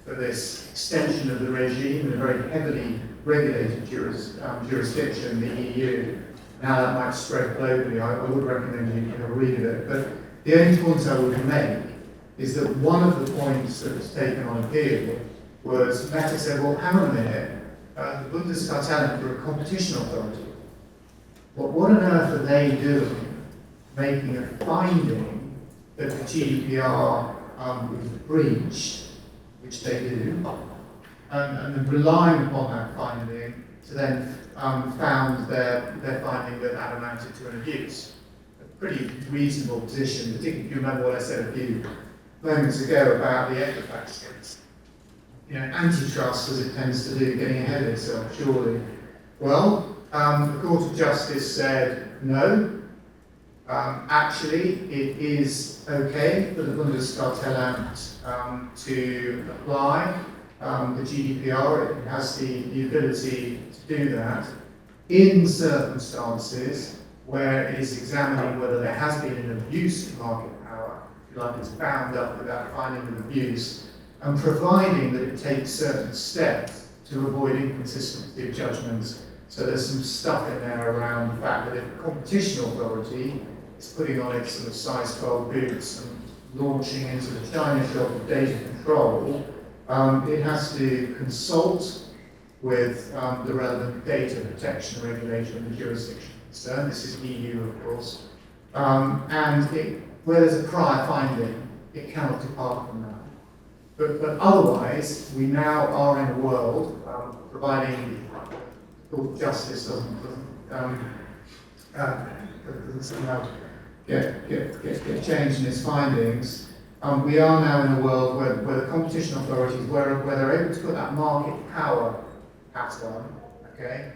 for this extension of the regime in a very heavily regulated jurisdiction, the EU, and how that might spread globally, I would recommend you have a read of it. But the only point I would make is that one of the points that was taken on appeal was Meta said, well, hang on a minute, the Bundeskartellamt are a competition authority. What on earth are they doing making a finding that the GDPR was breached, which they do, and then relying upon that finding to then found their finding that that amounted to an abuse. A pretty reasonable position, particularly if you remember what I said a few moments ago about the Equifax case. You know, antitrust, as it tends to do, getting ahead of itself, surely. Well, the Court of Justice said no. Actually, it is okay for the Bundeskartellamt to apply the GDPR. It has the ability to do that in circumstances where it is examining whether there has been an abuse of market power, if you like, it's bound up with that finding of abuse, and providing that it takes certain steps to avoid inconsistency of judgments. So there's some stuff in there around the fact that if a competition authority is putting on its sort of size 12 boots and launching into the China shop of data control, it has to consult with the relevant data protection regulator in the jurisdiction concerned. This is EU, of course. Where there's a prior finding, it cannot depart from that. But otherwise, we now are in a world, providing the Court of Justice doesn't somehow get changed in its findings. We are now in a world where the competition authorities, where they're able to put that market power hat on, okay,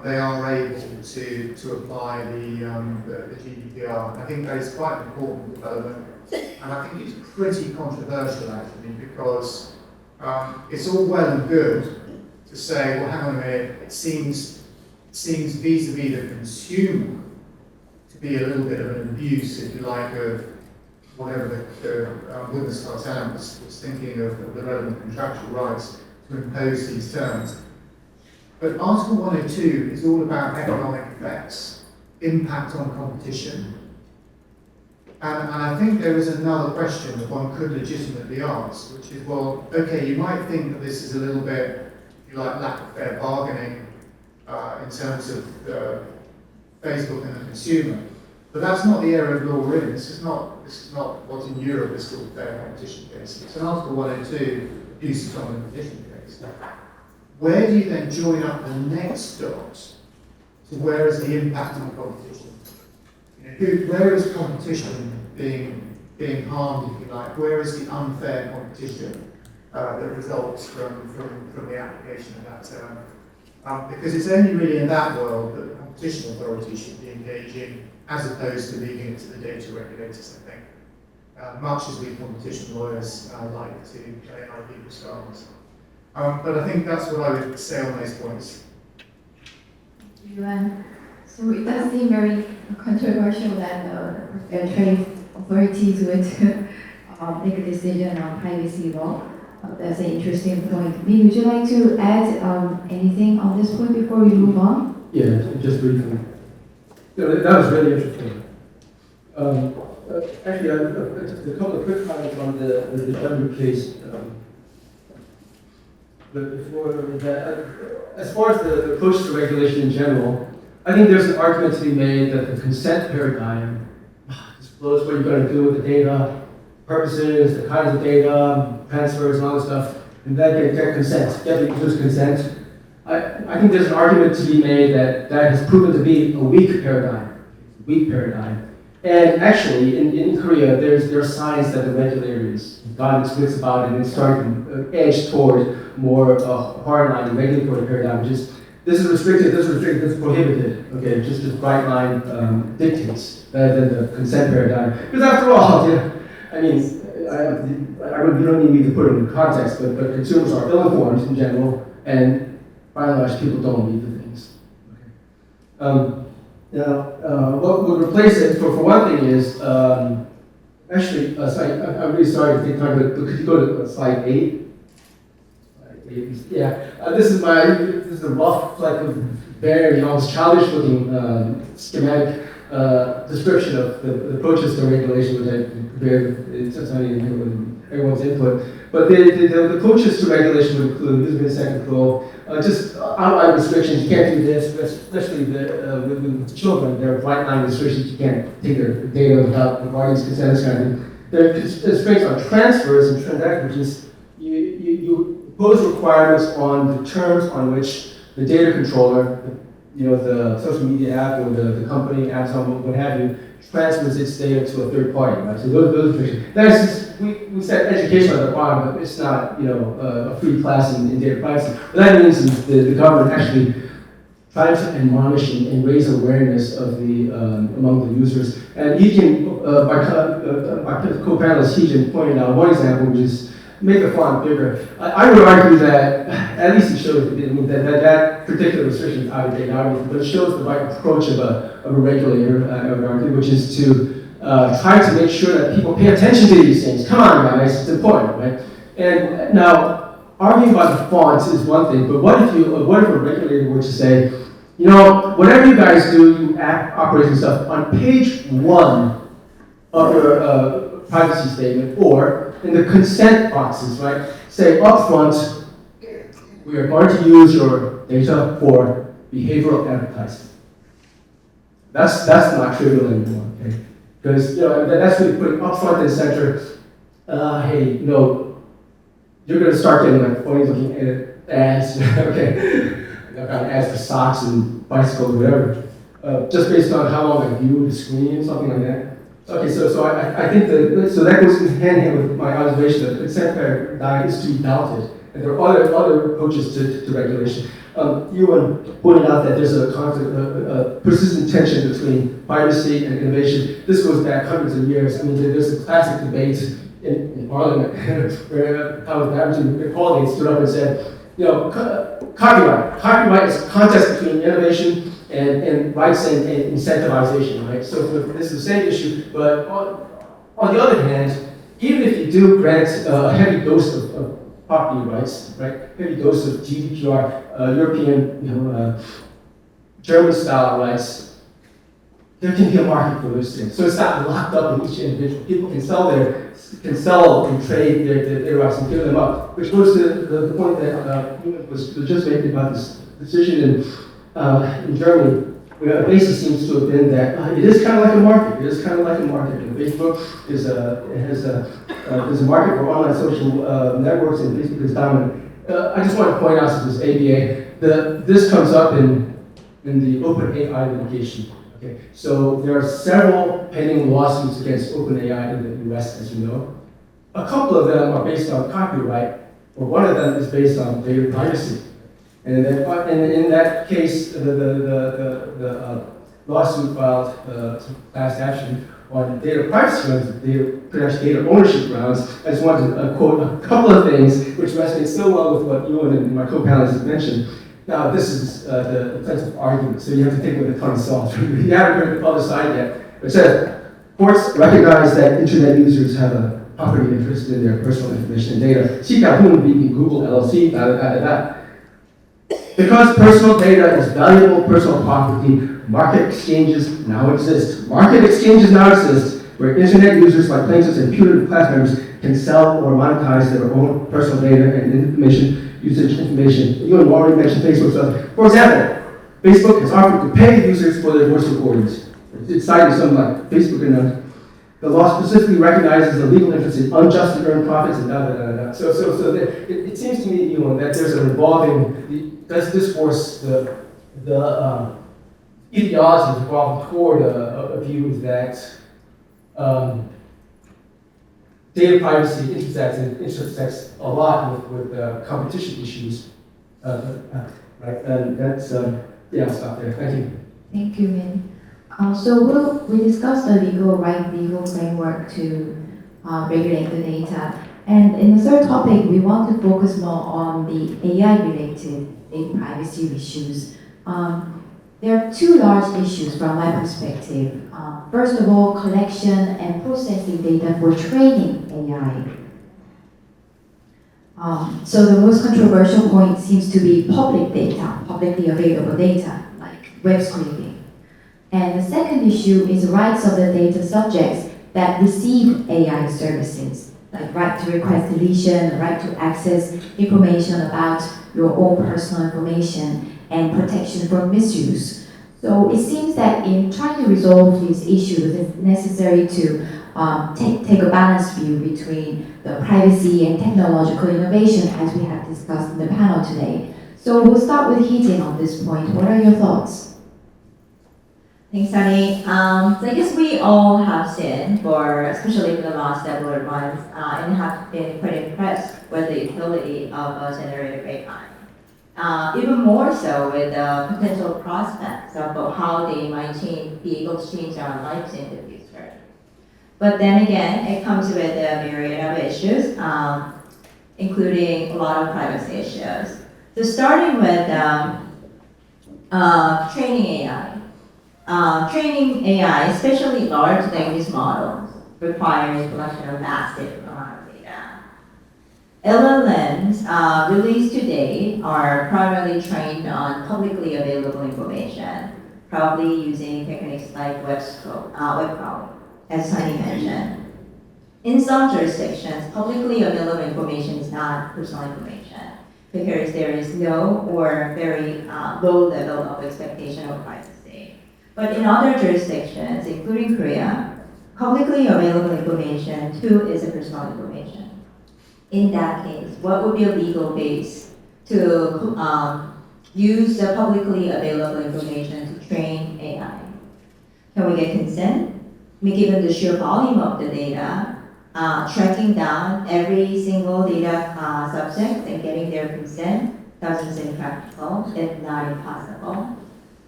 they are able to apply the GDPR. And I think that is quite an important development. And I think it's pretty controversial actually, because it's all well and good to say, well, hang on a minute, it seems vis-a-vis the consumer to be a little bit of an abuse, if you like, of whatever the Bundeskartellamt was thinking of the relevant contractual rights to impose these terms. But Article 102 is all about economic effects, impact on competition. And I think there is another question that one could legitimately ask, which is, well, okay, you might think that this is a little bit, if you like, lack of fair bargaining in terms of Facebook and the consumer. But that's not the area of law we're in. This is not what in Europe is called fair competition case. It's an Article 102 abuse of competition case. Where do you then join up the next dot to where is the impact on competition? Where is competition being harmed, if you like? Where is the unfair competition that results from the application of that term? Because it's only really in that world that the competition authority should be engaging, as opposed to leaving it to the data regulators, I think. Much as we competition lawyers like to AI people's scars. But I think that's what I would say on those points.
Yuan. So it does seem very controversial that the trade authorities would make a decision on privacy law. That's an interesting point. Min, would you like to add anything on this point before we move on?
Yeah, just briefly. That was really interesting. Actually, just a couple of quick comments on the W case. But before that, as far as the approach to regulation in general, I think there's an argument to be made that the consent paradigm disclose what you're going to do with the data, purposes, the kinds of data, transfers, and all this stuff, and then get consent, get the user's consent. I think there's an argument to be made that has proven to be a weak paradigm. And actually, in Korea, there are signs that the regulators got its wits about it and starting to edge toward more hardline regulatory paradigm, which is this is restricted, this is prohibited. Okay, just bright line dictates rather than the consent paradigm. Because after all, I mean, you don't need me to put it in context, but consumers are ill-informed in general, and by and large, people don't read the things. Okay. Now, what would replace it, for one thing, is actually, I'm really sorry to take time, but could you go to slide 8? Yeah, this is a rough, like, very almost childish-looking schematic description of the approaches to regulation, which I prepared. It's not even everyone's input. But the approaches to regulation would include user consent control, just outline restrictions. You can't do this, especially with children. There are bright line restrictions. You can't take their data without the guardian's consent, this kind of thing. There are constraints on transfers and transactions, which is you impose requirements on the terms on which the data controller, the social media app or the company, Amazon, what have you, transfers its data to a third party, right? So those restrictions. That's just, we set education at the bottom, but it's not, a free class in data privacy. What that means is the government actually tries to admonish and raise awareness of among the users. And my co-panelist Heejin pointed out one example, which is make the font bigger. I would argue that, at least it shows that particular restriction is out of date, but it shows the right approach of a regulator, I would argue, which is to try to make sure that people pay attention to these things. Come on, guys, it's important, right? And now, arguing about the fonts is one thing, but what if a regulator were to say, whatever you guys do, you operate and stuff, on page 1 of your privacy statement, or in the consent boxes, right? Say up front, we are going to use your data for behavioral advertising. That's not trivial anymore, okay? Because that's really putting up front and center. Hey, you're going to start getting like funny looking ads, okay? Ads for socks and bicycles, whatever. Just based on how long I view the screen, something like that. Okay, so I think that goes hand in hand with my observation that consent paradigm is to be doubted, and there are other approaches to regulation. Ewan pointed out that there's a persistent tension between privacy and innovation. This goes back hundreds of years. I mean, there's a classic debate in Parliament where Thomas Babington Haldane stood up and said, copyright is a contest between innovation and rights and incentivization, right? So this is the same issue, but on the other hand, even if you do grant a heavy dose of property rights, right, heavy dose of GDPR, European, German-style rights, there can be a market for those things. So it's not locked up in each individual. People can sell and trade their rights and give them up, which goes to the point that was just making about this decision in Germany. Where the basis seems to have been that it is kind of like a market. It is kind of like a market. And Facebook is there's a market for online social networks, and Facebook is dominant. I just want to point out to this ABA, this comes up in the OpenAI litigation. Okay, so there are several pending lawsuits against OpenAI in the US, as you know. A couple of them are based on copyright, or one of them is based on data privacy. And in that case, the lawsuit filed class action on data privacy grounds, data ownership grounds. I just wanted to quote a couple of things which resonate so well with what you and my co-panelists have mentioned. Now, this is the principal argument, so you have to take it with a ton of salt. You haven't heard the other side yet. It says, courts recognize that internet users have a property interest in their personal information and data. Google LLC, Because personal data is valuable personal property, market exchanges now exist. Market exchanges now exist where internet users like plaintiffs and putative class members can sell or monetize their own personal data and usage information. You already mentioned Facebook stuff. For example, Facebook has offered to pay users for their voice recordings. It's citing something like Facebook and the law specifically recognizes the legal interest in unjustly earned profits and So it seems to me, that there's an evolving, this discourse, the ideology is evolving toward a view that data privacy intersects a lot with competition issues, right? And that's, I'll stop there. Thank you.
Thank you, Min. So we discussed the legal framework to regulate the data. And in the third topic, we want to focus more on the AI-related data privacy issues. There are two large issues from my perspective. First of all, collection and processing data for training AI. So the most controversial point seems to be public data, publicly available data, like web scraping.
And the second issue is rights of the data subjects that receive AI services, like right to request deletion, the right to access information about your own personal information, and protection from misuse. So it seems that in trying to resolve these issues, it's necessary to take a balanced view between the privacy and technological innovation, as we have discussed in the panel today. So we'll start with Hee-jin on this point. What are your thoughts?
Thanks, Sunny. So I guess we all have seen, especially in the last several months, and have been quite impressed with the utility of generative AI. Even more so with the potential prospects of how they might be able to change our lives in the future. But then again, it comes with a myriad of issues, including a lot of privacy issues. So starting with training AI. Training AI, especially large language models, requires collection of massive amount of data. LLMs released today are primarily trained on publicly available information, probably using techniques like web crawling, as Sunny mentioned. In some jurisdictions, publicly available information is not personal information because there is no or very low level of expectation of privacy. But in other jurisdictions, including Korea, publicly available information too is a personal information. In that case, what would be a legal base to use the publicly available information to train AI? Can we get consent? Given the sheer volume of the data, tracking down every single data subject and getting their consent doesn't seem practical, if not impossible.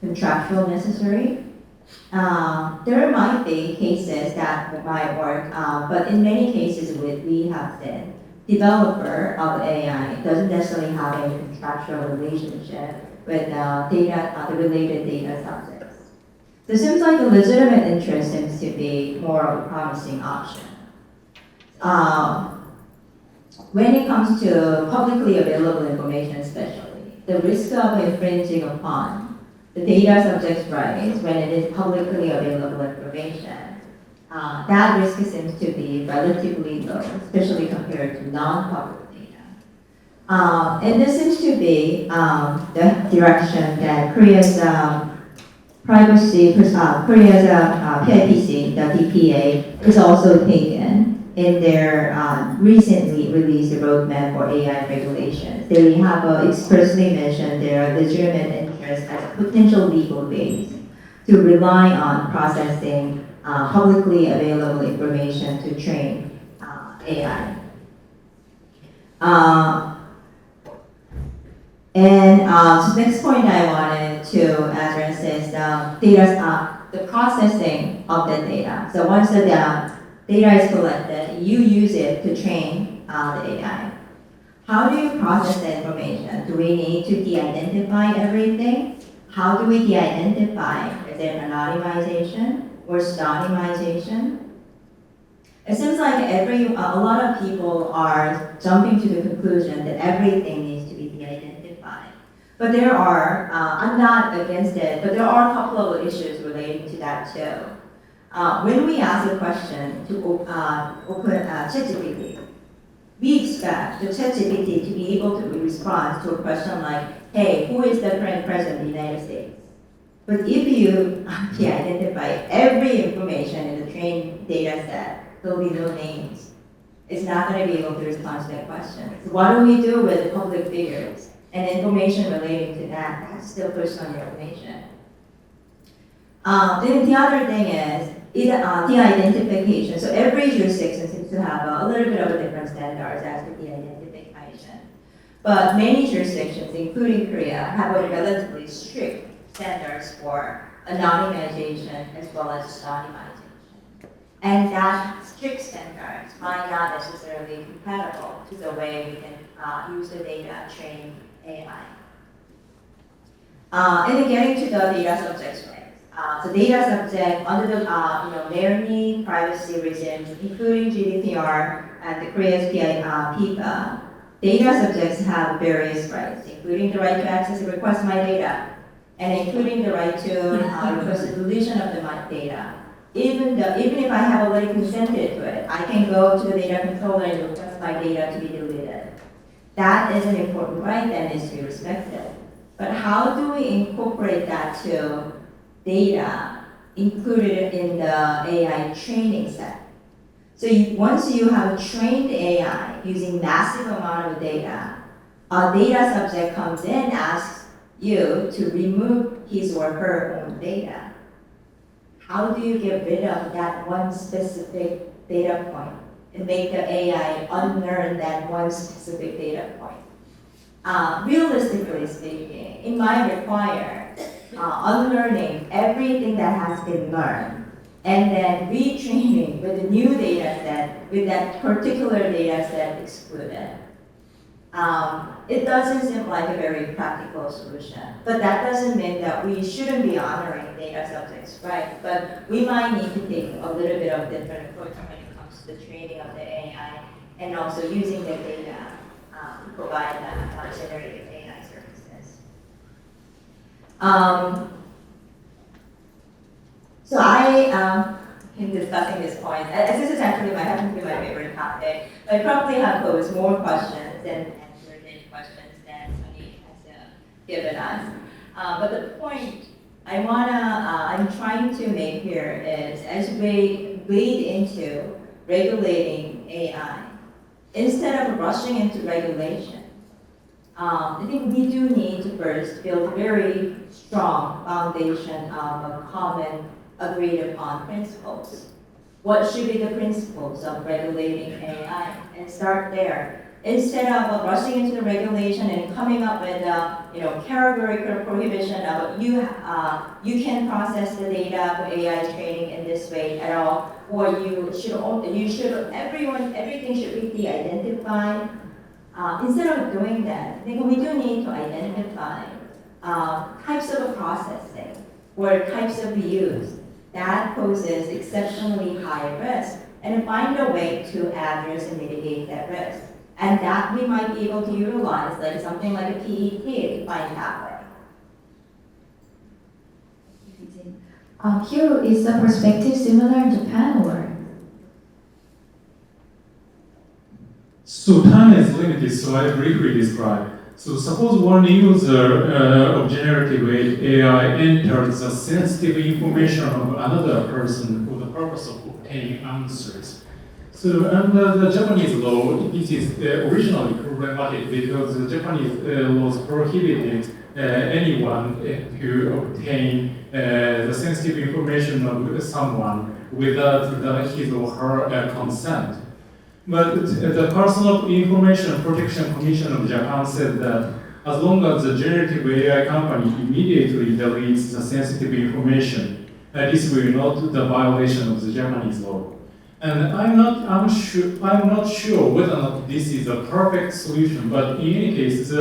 Contractual necessary. There might be cases that might work, but in many cases we have seen, developer of AI doesn't necessarily have a contractual relationship with the related data subjects. So it seems like the legitimate interest seems to be more of a promising option. When it comes to publicly available information especially, the risk of infringing upon the data subject's rights when it is publicly available information, that risk seems to be relatively low, especially compared to non-public data. And this seems to be the direction that Korea's Korea's PIPC, the DPA, is also taken in their recently released roadmap for AI regulations. They have expressly mentioned their legitimate interest as a potential legal base to rely on processing publicly available information to train AI. So next point I wanted to address is the processing of the data. So once the data is collected, you use it to train the AI. How do you process the information? Do we need to de-identify everything? How do we de-identify? Is there anonymization or pseudonymization? It seems like a lot of people are jumping to the conclusion that everything needs to be de-identified. But there are, I'm not against it, but there are a couple of issues relating to that too. When we ask a question to open ChatGPT, we expect the ChatGPT to be able to respond to a question like, hey, who is the current president of the United States? But if you de-identify every information in the trained data set, there'll be no names. It's not going to be able to respond to that question. So what do we do with the public figures and information relating to that? That's still personal information. Then the other thing is de-identification. So every jurisdiction seems to have a little bit of a different standards as to de-identification. But many jurisdictions, including Korea, have a relatively strict standards for anonymization as well as pseudonymization. And that strict standards might not necessarily be compatible to the way we can use the data train AI. And then getting to the data subjects rights. So data subject under the many privacy regimes, including GDPR and the Korea's PIPA, data subjects have various rights, including the right to access and request my data, and including the right to request the deletion of the data. Even if I have already consented to it, I can go to the data controller and request my data to be deleted. That is an important right that needs to be respected. But how do we incorporate that to data included in the AI training set? So once you have trained AI using massive amount of data, a data subject comes in, asks you to remove his or her own data. How do you get rid of that one specific data point and make the AI unlearn that one specific data point? Realistically speaking, it might require unlearning everything that has been learned and then retraining with a new data set with that particular data set excluded. It doesn't seem like a very practical solution, but that doesn't mean that we shouldn't be honoring data subjects, right? But we might need to take a little bit of different approach when it comes to the training of the AI and also using the data to provide that generative AI services. So I in discussing this point, as this is actually happens to be my favorite topic, I probably have posed more questions and answered any questions that Sunny has given us. But the point I'm trying to make here is, as we wade into regulating AI, instead of rushing into regulation, I think we do need to first build a very strong foundation of a common agreed upon principles. What should be the principles of regulating AI? And start there. Instead of rushing into the regulation and coming up with a categorical prohibition of you can process the data for AI training in this way at all, or everything should be de-identified. Instead of doing that, I think we do need to identify types of processing or types of use that poses exceptionally high risk and find a way to address and mitigate that risk. And that we might be able to utilize like something like a PET to find that way.
Here, is the perspective similar in Japan or?
So time is limited, so I briefly describe. So suppose one user of generative AI enters the sensitive information of another person for the purpose of obtaining answers. So under the Japanese law, this is originally problematic because the Japanese laws prohibited anyone to obtain the sensitive information of someone without his or her consent. But the Personal Information Protection Commission of Japan said that as long as the generative AI company immediately deletes the sensitive information, this will not the violation of the Japanese law. And I'm not sure whether or not this is a perfect solution, but in any case,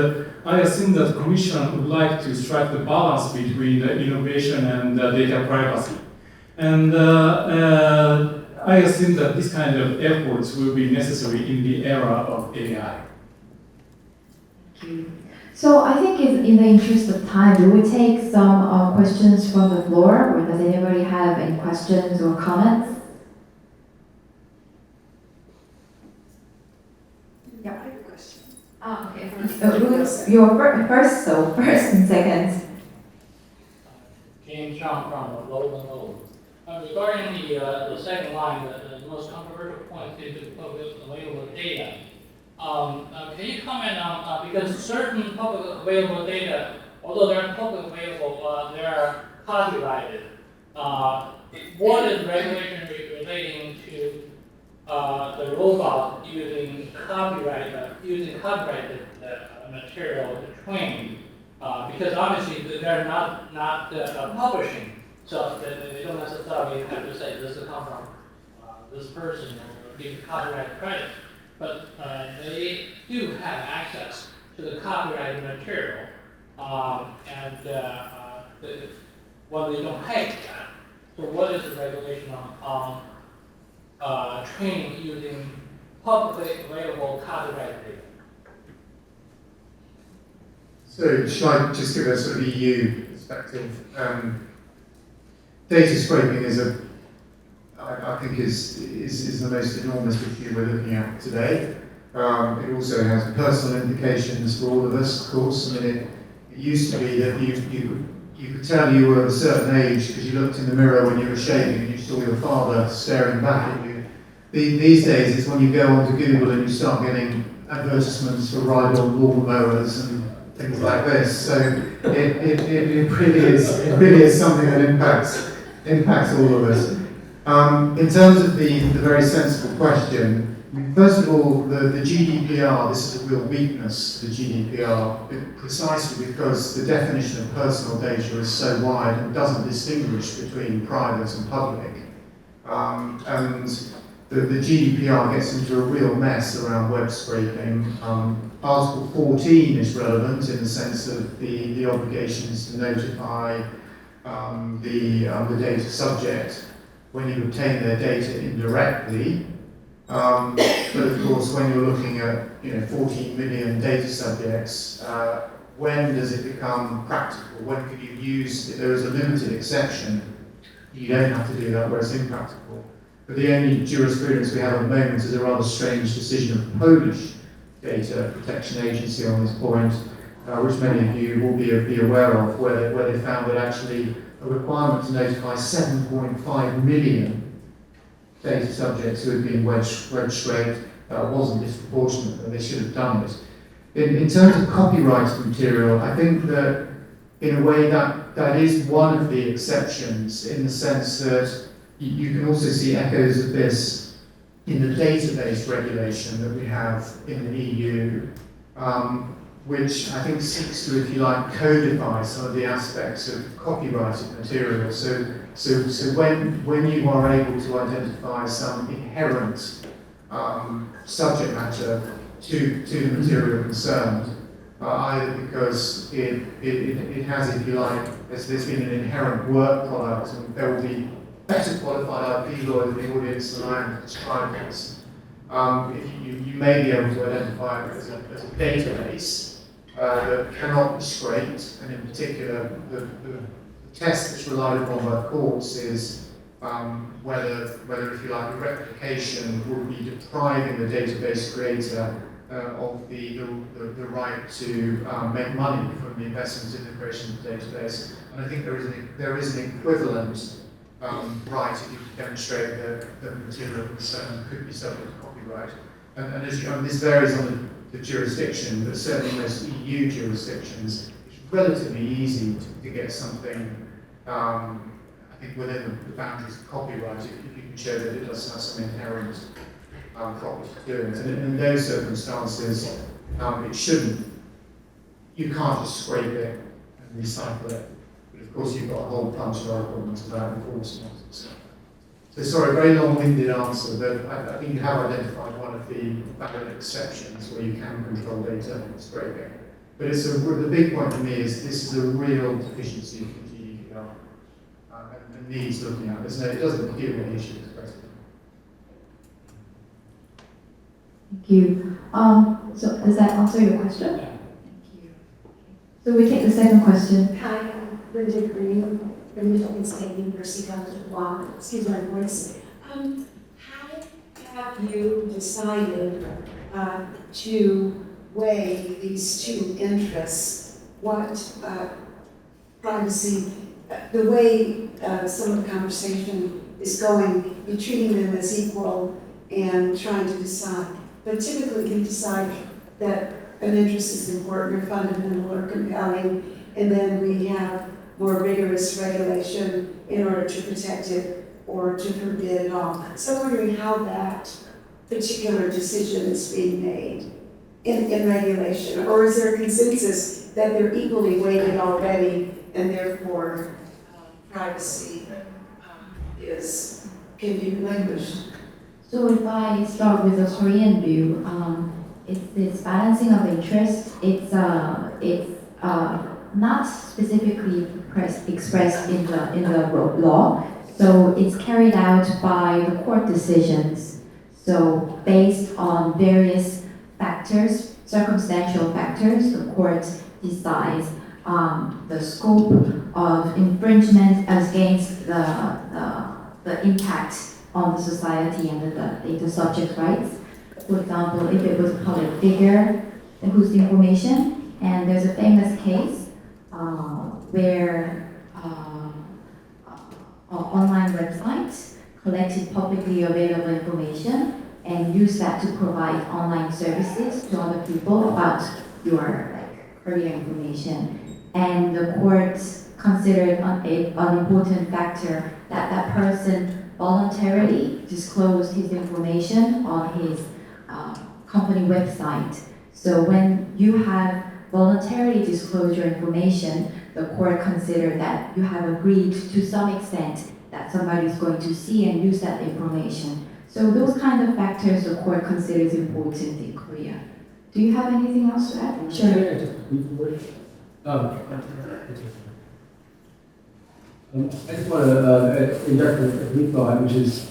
I assume that the Commission would like to strike the balance between the innovation and data privacy. And I assume that this kind of efforts will be necessary in the era of AI.
Thank you. So I think in the interest of time, we will take some questions from the floor, or does anybody have any questions or comments?
Yeah, I have a question.
Oh, okay. Your first and second.
James Chung from Low. Regarding the second line, the most controversial point is the public available data. Can you comment on, because certain public available data, although they're public available, they are copyrighted. What is regulation relating to the robot using copyrighted material to train? Because obviously they're not publishing. So they don't necessarily have to say this will come from this person or give copyright credit, but they do have access to the copyrighted material, and well, they don't pay for that. So what is the regulation on training using publicly available copyrighted data?
So should I just give a sort of EU perspective. Data scraping I think is the most enormous issue we're looking at today. It also has personal implications for all of us, of course. I mean, it used to be that you could tell you were of a certain age because you looked in the mirror when you were shaving and you saw your father staring back at you. These days, it's when you go onto Google and you start getting advertisements for ride-on lawnmowers and things like this. So it really is something that impacts all of us. In terms of the very sensible question, first of all, the GDPR, this is a real weakness, the GDPR, precisely because the definition of personal data is so wide and doesn't distinguish between private and public. And the GDPR gets into a real mess around web scraping. Article 14 is relevant in the sense of the obligations to notify the data subject when you obtain their data indirectly. But of course, when you're looking at 14 million data subjects, when does it become practical? When can you use, if there is a limited exception, you don't have to do that where it's impractical. But the only jurisprudence we have at the moment is a rather strange decision of the Polish Data Protection Agency on this point, which many of you will be aware of, where they found that actually a requirement to notify 7.5 million data subjects who had been web scraped wasn't disproportionate, and they should have done it. In terms of copyrighted material, I think that in a way that is one of the exceptions, in the sense that you can also see echoes of this in the database regulation that we have in the EU, which I think seeks to, if you like, codify some of the aspects of copyrighted material. So when you are able to identify some inherent subject matter to the material concerned, either because it has, if you like, there's been an inherent work product, and there will be better qualified IP lawyers in the audience than I am to describe this. You may be able to identify it as a database that cannot be scraped, and in particular, the test that's relied upon by the courts is whether, if you like, a replication would be depriving the database creator of the right to make money from the investment in the creation of the database. And I think there is an equivalent right if you demonstrate that the material concerned could be subject to copyright. And as you know, this varies on the jurisdiction, but certainly in most EU jurisdictions, it's relatively easy to get something, I think, within the boundaries of copyright if you can show that it does have some inherent property to do it. And in those circumstances, you can't just scrape it and recycle it. But of course, you've got a whole bunch of other problems about enforcement and stuff. So sorry, very long-winded answer, but I think you have identified one of the valid exceptions where you can control data scraping. But the big point for me is this is a real deficiency in GDPR and needs looking at. It doesn't deal with the issue expressly.
Thank you. So does that answer your question?
Yeah.
Thank you. So we take the second question.
Hi, I'm Linda Green from Michigan State University College of Law. Excuse my voice. How have you decided to weigh these two interests? What privacy, the way some of the conversation is going, you're treating them as equal and trying to decide. But typically you decide that an interest is important or fundamental or compelling, and then we have more rigorous regulation in order to protect it or to forbid it all. So I'm wondering how that particular decision is being made in regulation, or is there a consensus that they're equally weighted already and therefore privacy can be relinquished?
So if I start with the Korean view, it's this balancing of interest. It's not specifically expressed in the law, so it's carried out by the court decisions. So based on various factors, circumstantial factors, the court decides
the scope of infringement against the impact on the society and the subject rights. For example, if it was a public figure whose information, and there's a famous case where an online website collected publicly available information and used that to provide online services to other people about your career information. And the courts considered an important factor that that person voluntarily disclosed his information on his company website. So when you have voluntarily disclosed your information, the court considered that you have agreed to some extent that somebody is going to see and use that information. So those kind of factors the court considers important in Korea. Do you have anything else to add? Sure.
I just want to inject a brief thought, which is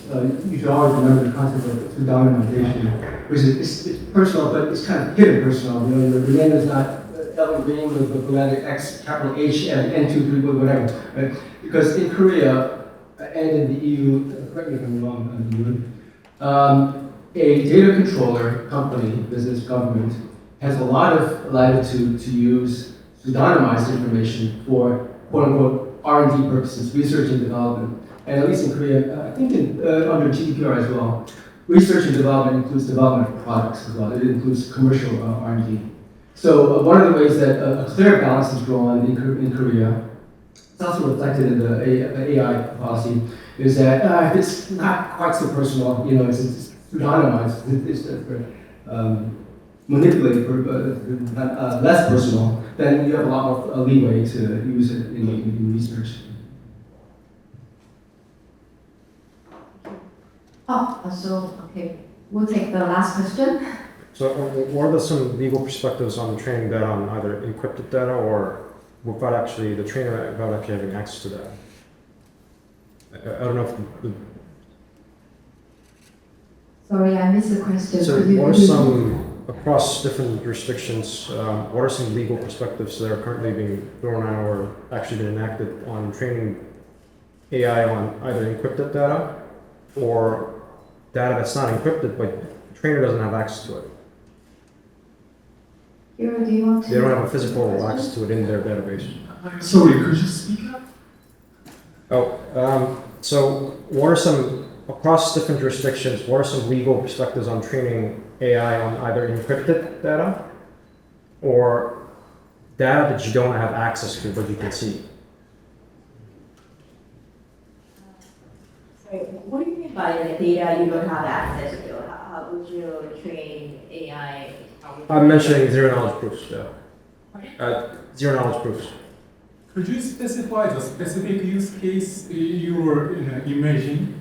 you should always remember the concept of pseudonymization, which is it's personal, but it's kind of hidden personal. You know, the name is not Ellen Green with the phonetic X, capital H, and N2, 3, whatever. Right? Because in Korea and in the EU, correct me if I'm wrong, a data controller company, business, government, has a lot of latitude to use pseudonymized information for quote-unquote R&D purposes, research and development. And at least in Korea, I think under GDPR as well, research and development includes development of products as well. It includes commercial R&D. So one of the ways that a clear balance is drawn in Korea, it's also reflected in the AI policy, is that if it's not quite so personal, you know, it's pseudonymized, it's manipulated for less personal, then you have a lot more leeway to use it in research.
Okay, we'll take the last question.
So what are some legal perspectives on training data on either encrypted data or without actually, the trainer without actually having access to that? I don't know if
Sorry, I missed the question.
So what are some, across different jurisdictions, what are some legal perspectives that are currently being thrown out or actually been enacted on training AI on either encrypted data or data that's not encrypted but the trainer doesn't have access to it?
Hiro, do you want to?
They don't have a physical access to it in their database.
Sorry, could you speak up?
So what are some, across different jurisdictions, what are some legal perspectives on training AI on either encrypted data or data that you don't have access to but you can see?
Sorry, what do you mean by the data you don't have access to? How would you train AI?
I'm mentioning zero knowledge proofs, yeah. Zero knowledge proofs.
Could you specify the specific use case you were imagining?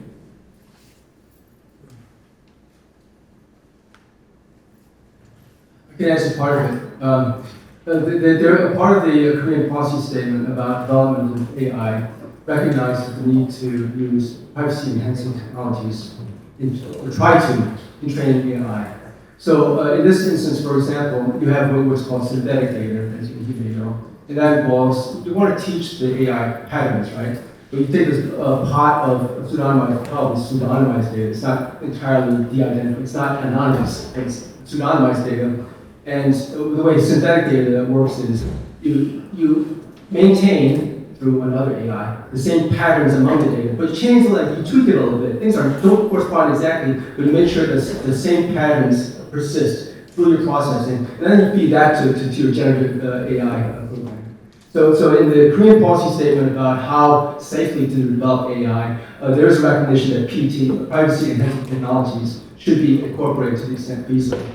I can answer part of it. They're a part of the Korean policy statement about development of AI recognizes the need to use privacy-enhancing technologies or try to in training AI. So in this instance, for example, you have what's called synthetic data, as you may know, and that involves you want to teach the AI patterns, right? But you take this pot of pseudonymized data. It's not entirely de-identified. It's not anonymous. It's pseudonymized data. And the way synthetic data works is you maintain through another AI the same patterns among the data, but you change you tweak it a little bit. Things don't correspond exactly, but you make sure that the same patterns persist through your processing, and then you feed that to your generative AI program. So in the Korean policy statement about how safely to develop AI, there is a recognition that PT, privacy-enhancing technologies, should be incorporated to the extent feasible.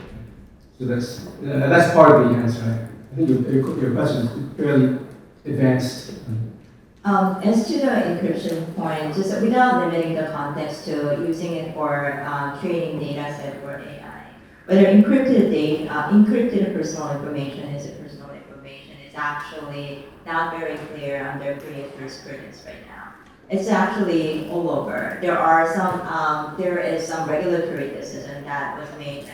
So that's part of the answer. I think your question is fairly advanced.
As to the encryption point, just without limiting the context to using it for training data set for AI, whether encrypted personal information is personal information is actually not very clear under Korean jurisprudence right now. It's actually all over. There is some regulatory decision that was made as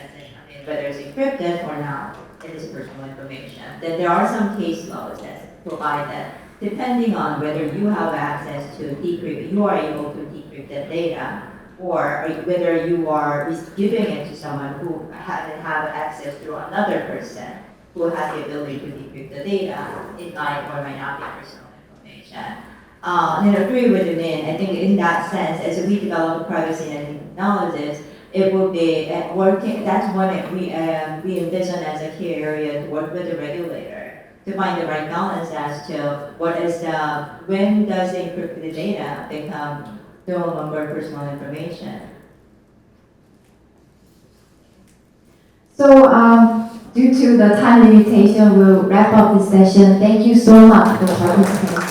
whether it's encrypted or not, it is personal information. Then there are some case laws that provided, depending on whether you have access to decrypt, you are able to decrypt the data, or whether you are giving it to someone who hasn't have access to another person who has the ability to decrypt the data, it might or might not be personal information. And I agree with Min. I think in that sense, as we develop privacy and technologies, it will be working. That's what we envision as a key area to work with the regulator to find the right balance as to what is when does the encrypted data become no longer personal information.
So, due to the time limitation, we'll wrap up this session. Thank you so much for participating.